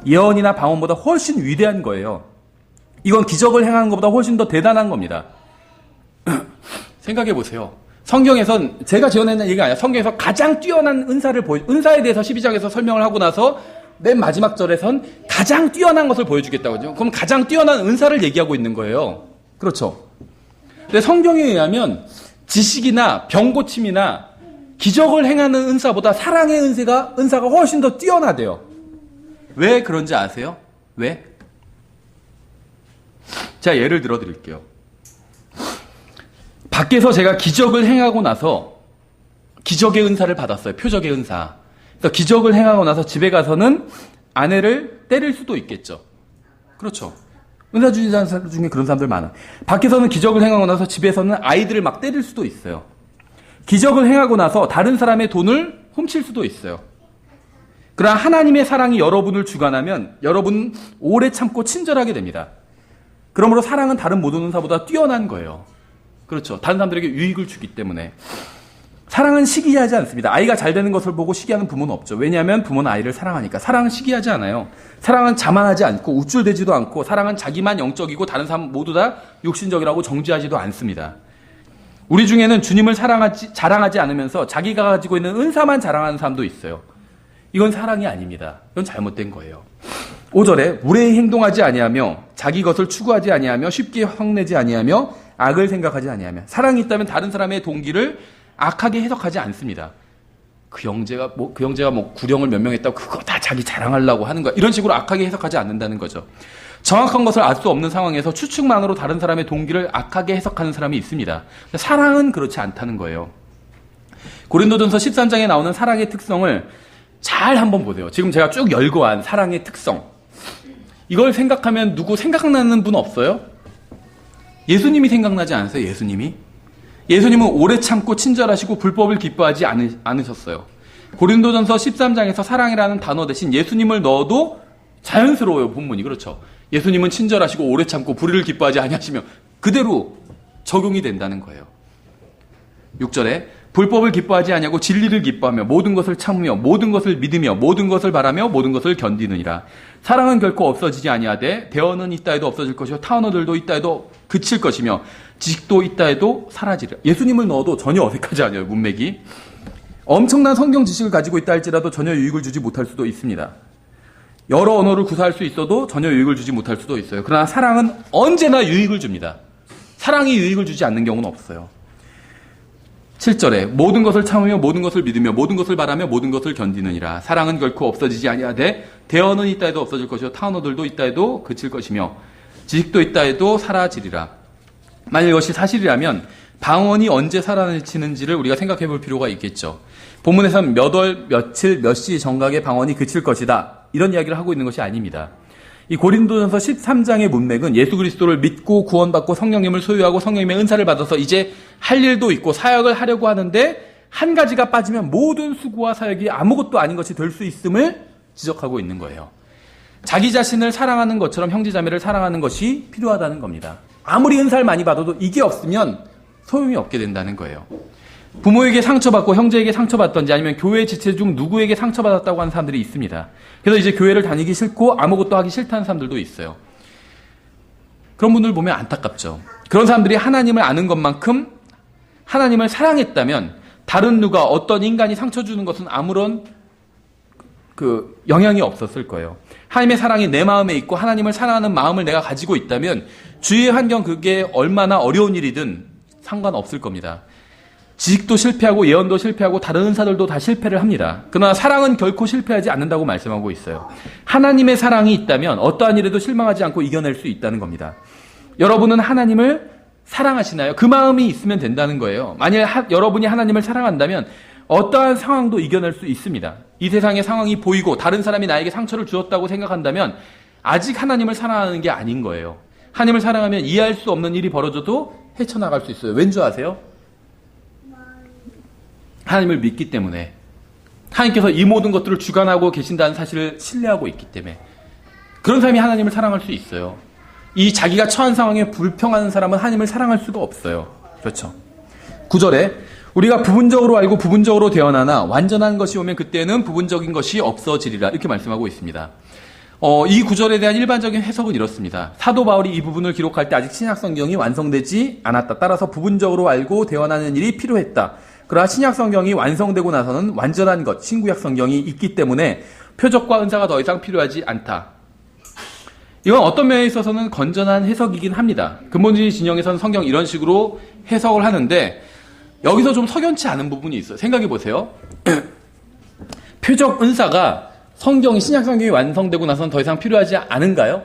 예언이나 방언보다 훨씬 위대한 거예요. 이건 기적을 행하는 것보다 훨씬 더 대단한 겁니다. 생각해 보세요. 성경에선 제가 지어내는 얘기가 아니라 성경에서 가장 뛰어난 은사에 대해서 12장에서 설명을 하고 나서 맨 마지막 절에선 가장 뛰어난 것을 보여주겠다고요. 그럼 가장 뛰어난 은사를 얘기하고 있는 거예요. 그렇죠. 근데 성경에 의하면 지식이나 병고침이나 기적을 행하는 은사보다 사랑의 은사가 훨씬 더 뛰어나대요. 왜 그런지 아세요? 왜? 제가 예를 들어 드릴게요. 밖에서 제가 기적을 행하고 나서 기적의 은사를 받았어요. 표적의 은사. 그래서 기적을 행하고 나서 집에 가서는 아내를 때릴 수도 있겠죠. 그렇죠. 은사주의자 중에 그런 사람들 많아. 밖에서는 기적을 행하고 나서 집에서는 아이들을 막 때릴 수도 있어요. 기적을 행하고 나서 다른 사람의 돈을 훔칠 수도 있어요. 그러나 하나님의 사랑이 여러분을 주관하면 여러분은 오래 참고 친절하게 됩니다. 그러므로 사랑은 다른 모든 은사보다 뛰어난 거예요. 그렇죠. 다른 사람들에게 유익을 주기 때문에. 사랑은 시기하지 않습니다. 아이가 잘 되는 것을 보고 시기하는 부모는 없죠. 왜냐하면 부모는 아이를 사랑하니까. 사랑은 시기하지 않아요. 사랑은 자만하지 않고 우쭐대지도 않고, 사랑은 자기만 영적이고 다른 사람 모두 다 육신적이라고 정죄하지도 않습니다. 우리 중에는 주님을 자랑하지 않으면서 자기가 가지고 있는 은사만 자랑하는 사람도 있어요. 이건 사랑이 아닙니다. 이건 잘못된 거예요. 5절에 무례히 행동하지 아니하며 자기 것을 추구하지 아니하며 쉽게 헛내지 아니하며 악을 생각하지 아니하며. 사랑이 있다면 다른 사람의 동기를 악하게 해석하지 않습니다. 그 형제가 구령을 몇 명 했다고 그거 다 자기 자랑하려고 하는 거야. 이런 식으로 악하게 해석하지 않는다는 거죠. 정확한 것을 알 수 없는 상황에서 추측만으로 다른 사람의 동기를 악하게 해석하는 사람이 있습니다. 사랑은 그렇지 않다는 거예요. 고린도전서 13장에 나오는 사랑의 특성을 잘 한번 보세요. 지금 제가 쭉 열거한 사랑의 특성. 이걸 생각하면 누구 생각나는 분 없어요? 예수님이 생각나지 않으세요? 예수님은 오래 참고 친절하시고 불법을 기뻐하지 않으셨어요. 고린도전서 13장에서 사랑이라는 단어 대신 예수님을 넣어도 자연스러워요, 본문이. 그렇죠. 예수님은 친절하시고 오래 참고 불의를 기뻐하지 아니하시며 그대로 적용이 된다는 거예요. 6절에 불법을 기뻐하지 아니하고 진리를 기뻐하며 모든 것을 참으며 모든 것을 믿으며 모든 것을 바라며 모든 것을 견디느니라. 사랑은 결코 없어지지 아니하되 대언은 있다 해도 없어질 것이요 타언어들도 있다 해도 그칠 것이며 지식도 있다 해도 사라지리라. 예수님을 넣어도 전혀 어색하지 않아요, 문맥이. 엄청난 성경 지식을 가지고 있다 할지라도 전혀 유익을 주지 못할 수도 있습니다. 여러 언어를 구사할 수 있어도 전혀 유익을 주지 못할 수도 있어요. 그러나 사랑은 언제나 유익을 줍니다. 사랑이 유익을 주지 않는 경우는 없어요. 7절에 모든 것을 참으며 모든 것을 믿으며 모든 것을 바라며 모든 것을 견디느니라. 사랑은 결코 없어지지 아니하되 대언은 있다 해도 없어질 것이요 타언어들도 있다 해도 그칠 것이며 지식도 있다 해도 사라지리라. 만일 이것이 사실이라면 방언이 언제 사라지는지를 우리가 생각해 볼 필요가 있겠죠. 본문에서는 몇 월, 며칠, 몇 시 정각에 방언이 그칠 것이다. 이런 이야기를 하고 있는 것이 아닙니다. 이 고린도전서 13장의 문맥은 예수 그리스도를 믿고 구원받고 성령님을 소유하고 성령님의 은사를 받아서 이제 할 일도 있고 사역을 하려고 하는데 한 가지가 빠지면 모든 수고와 사역이 아무것도 아닌 것이 될 수 있음을 지적하고 있는 거예요. 자기 자신을 사랑하는 것처럼 형제자매를 사랑하는 것이 필요하다는 겁니다. 아무리 은사를 많이 받아도 이게 없으면 소용이 없게 된다는 거예요. 부모에게 상처받고 형제에게 상처받던지 아니면 교회 지체 중 누구에게 상처받았다고 하는 사람들이 있습니다. 그래서 이제 교회를 다니기 싫고 아무것도 하기 싫다는 사람들도 있어요. 그런 분들 보면 안타깝죠. 그런 사람들이 하나님을 아는 것만큼 하나님을 사랑했다면 다른 누가 어떤 인간이 상처 주는 것은 아무런 영향이 없었을 거예요. 하나님의 사랑이 내 마음에 있고 하나님을 사랑하는 마음을 내가 가지고 있다면 주위의 환경 그게 얼마나 어려운 일이든 상관없을 겁니다. 지식도 실패하고 예언도 실패하고 다른 은사들도 다 실패를 합니다. 그러나 사랑은 결코 실패하지 않는다고 말씀하고 있어요. 하나님의 사랑이 있다면 어떠한 일에도 실망하지 않고 이겨낼 수 있다는 겁니다. 여러분은 하나님을 사랑하시나요? 그 마음이 있으면 된다는 거예요. 만일 여러분이 하나님을 사랑한다면 어떠한 상황도 이겨낼 수 있습니다. 이 세상의 상황이 보이고 다른 사람이 나에게 상처를 주었다고 생각한다면 아직 하나님을 사랑하는 게 아닌 거예요. 하나님을 사랑하면 이해할 수 없는 일이 벌어져도 헤쳐나갈 수 있어요. 왠 줄 아세요? 하나님을 믿기 때문에, 하나님께서 이 모든 것들을 주관하고 계신다는 사실을 신뢰하고 있기 때문에 그런 사람이 하나님을 사랑할 수 있어요. 이 자기가 처한 상황에 불평하는 사람은 하나님을 사랑할 수가 없어요. 그렇죠. 9절에 우리가 부분적으로 알고 부분적으로 대언하나 완전한 것이 오면 그때는 부분적인 것이 없어지리라. 이렇게 말씀하고 있습니다. 이 구절에 대한 일반적인 해석은 이렇습니다. 사도 바울이 이 부분을 기록할 때 아직 신약 성경이 완성되지 않았다. 따라서 부분적으로 알고 대언하는 일이 필요했다. 그러나 신약 성경이 완성되고 나서는 완전한 것, 신구약 성경이 있기 때문에 표적과 은사가 더 이상 필요하지 않다. 이건 어떤 면에 있어서는 건전한 해석이긴 합니다. 근본주의 진영에서는 성경 이런 식으로 해석을 하는데 여기서 좀 석연치 않은 부분이 있어요. 생각해 보세요. 표적 은사가 성경이, 신약 성경이 완성되고 나서는 더 이상 필요하지 않은가요?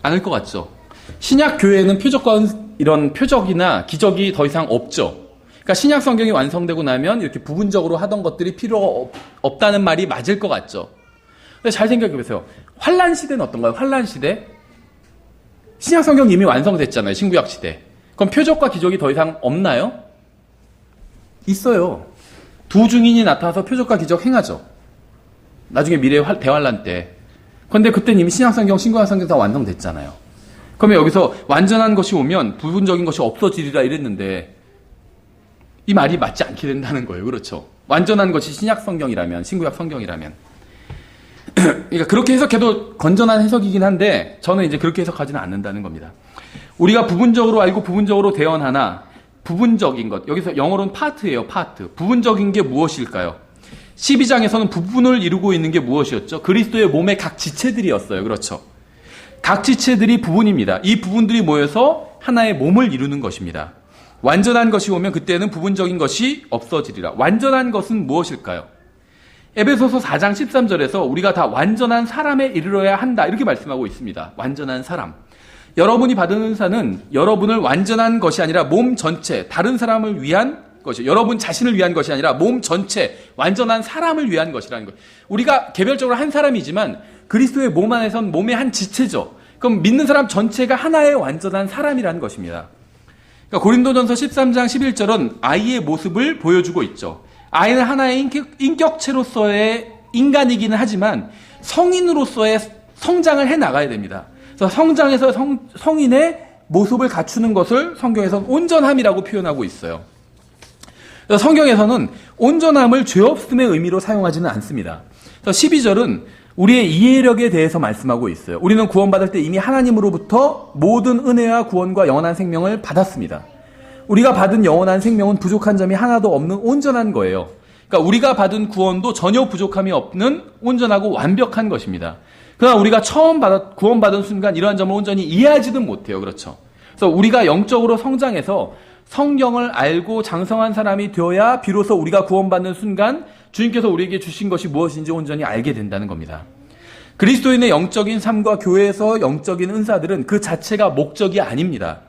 않을 것 같죠. 신약 교회에는 표적과 이런 표적이나 기적이 더 이상 없죠. 그러니까 신약 성경이 완성되고 나면 이렇게 부분적으로 하던 것들이 필요 없다는 말이 맞을 것 같죠. 근데 잘 생각해보세요. 환란 시대는 어떤가요? 환란 시대? 신약 성경 이미 완성됐잖아요. 신구약 시대. 그럼 표적과 기적이 더 이상 없나요? 있어요. 두 증인이 나타나서 표적과 기적 행하죠. 나중에 미래의 대환란 때. 그런데 그때는 이미 신약 성경, 신구약 성경 다 완성됐잖아요. 그러면 여기서 완전한 것이 오면 부분적인 것이 없어지리라 이랬는데 이 말이 맞지 않게 된다는 거예요. 그렇죠? 완전한 것이 신약 성경이라면, 신구약 성경이라면. 그러니까 그렇게 해석해도 건전한 해석이긴 한데 저는 이제 그렇게 해석하지는 않는다는 겁니다. 우리가 부분적으로 알고 부분적으로 대언하나 부분적인 것, 여기서 영어로는 파트예요. 파트. 부분적인 게 무엇일까요? 12장에서는 부분을 이루고 있는 게 무엇이었죠? 그리스도의 몸의 각 지체들이었어요. 그렇죠? 각 지체들이 부분입니다. 이 부분들이 모여서 하나의 몸을 이루는 것입니다. 완전한 것이 오면 그때는 부분적인 것이 없어지리라. 완전한 것은 무엇일까요? 에베소서 4장 13절에서 우리가 다 완전한 사람에 이르러야 한다 이렇게 말씀하고 있습니다. 완전한 사람. 여러분이 받은 은사는 여러분을 완전한 것이 아니라 몸 전체, 다른 사람을 위한 것이요. 여러분 자신을 위한 것이 아니라 몸 전체, 완전한 사람을 위한 것이라는 것. 우리가 개별적으로 한 사람이지만 그리스도의 몸 안에선 몸의 한 지체죠. 그럼 믿는 사람 전체가 하나의 완전한 사람이라는 것입니다. 그러니까 고린도전서 13장 11절은 아이의 모습을 보여주고 있죠. 아이는 하나의 인격체로서의 인간이기는 하지만 성인으로서의 성장을 해나가야 됩니다. 그래서 성장해서 성인의 모습을 갖추는 것을 성경에서는 온전함이라고 표현하고 있어요. 그래서 성경에서는 온전함을 죄 없음의 의미로 사용하지는 않습니다. 그래서 12절은 우리의 이해력에 대해서 말씀하고 있어요. 우리는 구원받을 때 이미 하나님으로부터 모든 은혜와 구원과 영원한 생명을 받았습니다. 우리가 받은 영원한 생명은 부족한 점이 하나도 없는 온전한 거예요. 그러니까 우리가 받은 구원도 전혀 부족함이 없는 온전하고 완벽한 것입니다. 그러나 우리가 처음 구원받은 순간 이러한 점을 온전히 이해하지는 못해요. 그렇죠? 그래서 우리가 영적으로 성장해서 성경을 알고 장성한 사람이 되어야 비로소 우리가 구원받는 순간 주님께서 우리에게 주신 것이 무엇인지 온전히 알게 된다는 겁니다. 그리스도인의 영적인 삶과 교회에서 영적인 은사들은 그 자체가 목적이 아닙니다.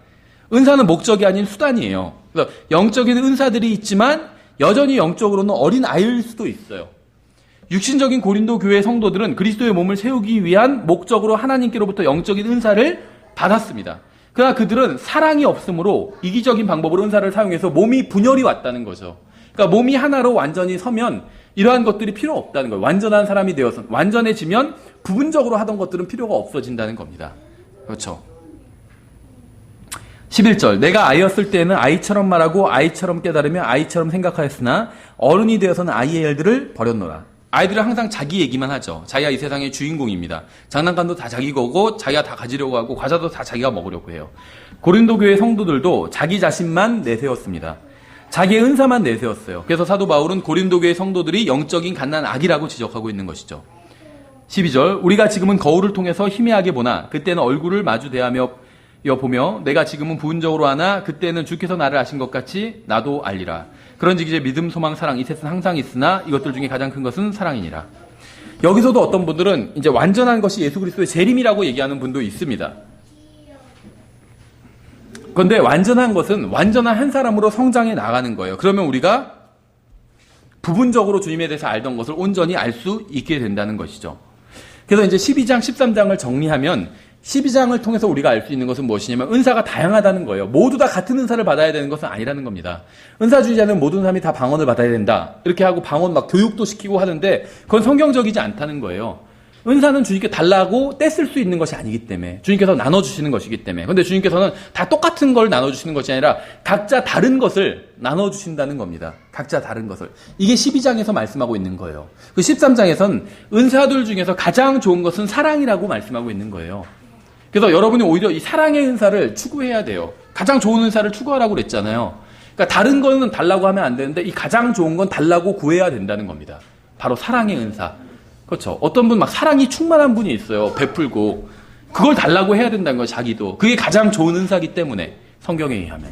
은사는 목적이 아닌 수단이에요. 그래서 영적인 은사들이 있지만 여전히 영적으로는 어린 아이일 수도 있어요. 육신적인 고린도 교회 성도들은 그리스도의 몸을 세우기 위한 목적으로 하나님께로부터 영적인 은사를 받았습니다. 그러나 그들은 사랑이 없으므로 이기적인 방법으로 은사를 사용해서 몸이 분열이 왔다는 거죠. 그러니까 몸이 하나로 완전히 서면 이러한 것들이 필요 없다는 거예요. 완전한 사람이 되어서 완전해지면 부분적으로 하던 것들은 필요가 없어진다는 겁니다. 그렇죠? 11절 내가 아이였을 때는 아이처럼 말하고 아이처럼 깨달으며 아이처럼 생각하였으나 어른이 되어서는 아이의 일들을 버렸노라. 아이들은 항상 자기 얘기만 하죠. 자기가 이 세상의 주인공입니다. 장난감도 다 자기 거고 자기가 다 가지려고 하고 과자도 다 자기가 먹으려고 해요. 고린도 교회 성도들도 자기 자신만 내세웠습니다. 자기의 은사만 내세웠어요. 그래서 사도 바울은 고린도 교회 성도들이 영적인 갓난 아기라고 지적하고 있는 것이죠. 12절 우리가 지금은 거울을 통해서 희미하게 보나 그때는 얼굴을 마주 대하며 보며 내가 지금은 부분적으로 하나 그때는 주께서 나를 아신 것 같이 나도 알리라. 그런즉 이제 믿음, 소망, 사랑 이 셋은 항상 있으나 이것들 중에 가장 큰 것은 사랑이니라. 여기서도 어떤 분들은 이제 완전한 것이 예수 그리스도의 재림이라고 얘기하는 분도 있습니다. 그런데 완전한 것은 완전한 한 사람으로 성장해 나가는 거예요. 그러면 우리가 부분적으로 주님에 대해서 알던 것을 온전히 알 수 있게 된다는 것이죠. 그래서 이제 12장, 13장을 정리하면 12장을 통해서 우리가 알 수 있는 것은 무엇이냐면 은사가 다양하다는 거예요. 모두 다 같은 은사를 받아야 되는 것은 아니라는 겁니다. 은사주의자는 모든 사람이 다 방언을 받아야 된다. 이렇게 하고 방언 막 교육도 시키고 하는데 그건 성경적이지 않다는 거예요. 은사는 주님께 달라고 떼쓸 수 있는 것이 아니기 때문에 주님께서 나눠주시는 것이기 때문에 그런데 주님께서는 다 똑같은 걸 나눠주시는 것이 아니라 각자 다른 것을 나눠주신다는 겁니다. 각자 다른 것을. 이게 12장에서 말씀하고 있는 거예요. 그 13장에서는 은사들 중에서 가장 좋은 것은 사랑이라고 말씀하고 있는 거예요. 그래서 여러분이 오히려 이 사랑의 은사를 추구해야 돼요. 가장 좋은 은사를 추구하라고 그랬잖아요. 그러니까 다른 거는 달라고 하면 안 되는데 이 가장 좋은 건 달라고 구해야 된다는 겁니다. 바로 사랑의 은사. 그렇죠. 어떤 분 막 사랑이 충만한 분이 있어요. 베풀고. 그걸 달라고 해야 된다는 거예요. 자기도. 그게 가장 좋은 은사기 때문에 성경에 의하면.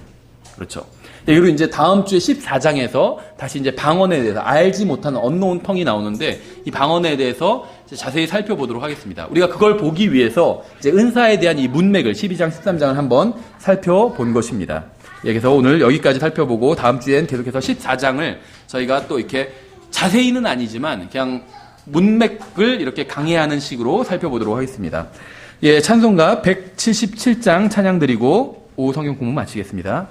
그렇죠. 그리고 이제 다음 주에 14장에서 다시 이제 방언에 대해서 알지 못하는 언노운 텅이 나오는데 이 방언에 대해서 자세히 살펴보도록 하겠습니다. 우리가 그걸 보기 위해서 이제 은사에 대한 이 문맥을 12장, 13장을 한번 살펴본 것입니다. 그래서 오늘 여기까지 살펴보고 다음 주엔 계속해서 14장을 저희가 또 이렇게 자세히는 아니지만 그냥 문맥을 이렇게 강해하는 식으로 살펴보도록 하겠습니다. 예, 찬송가 177장 찬양 드리고 오후 성경 공부 마치겠습니다.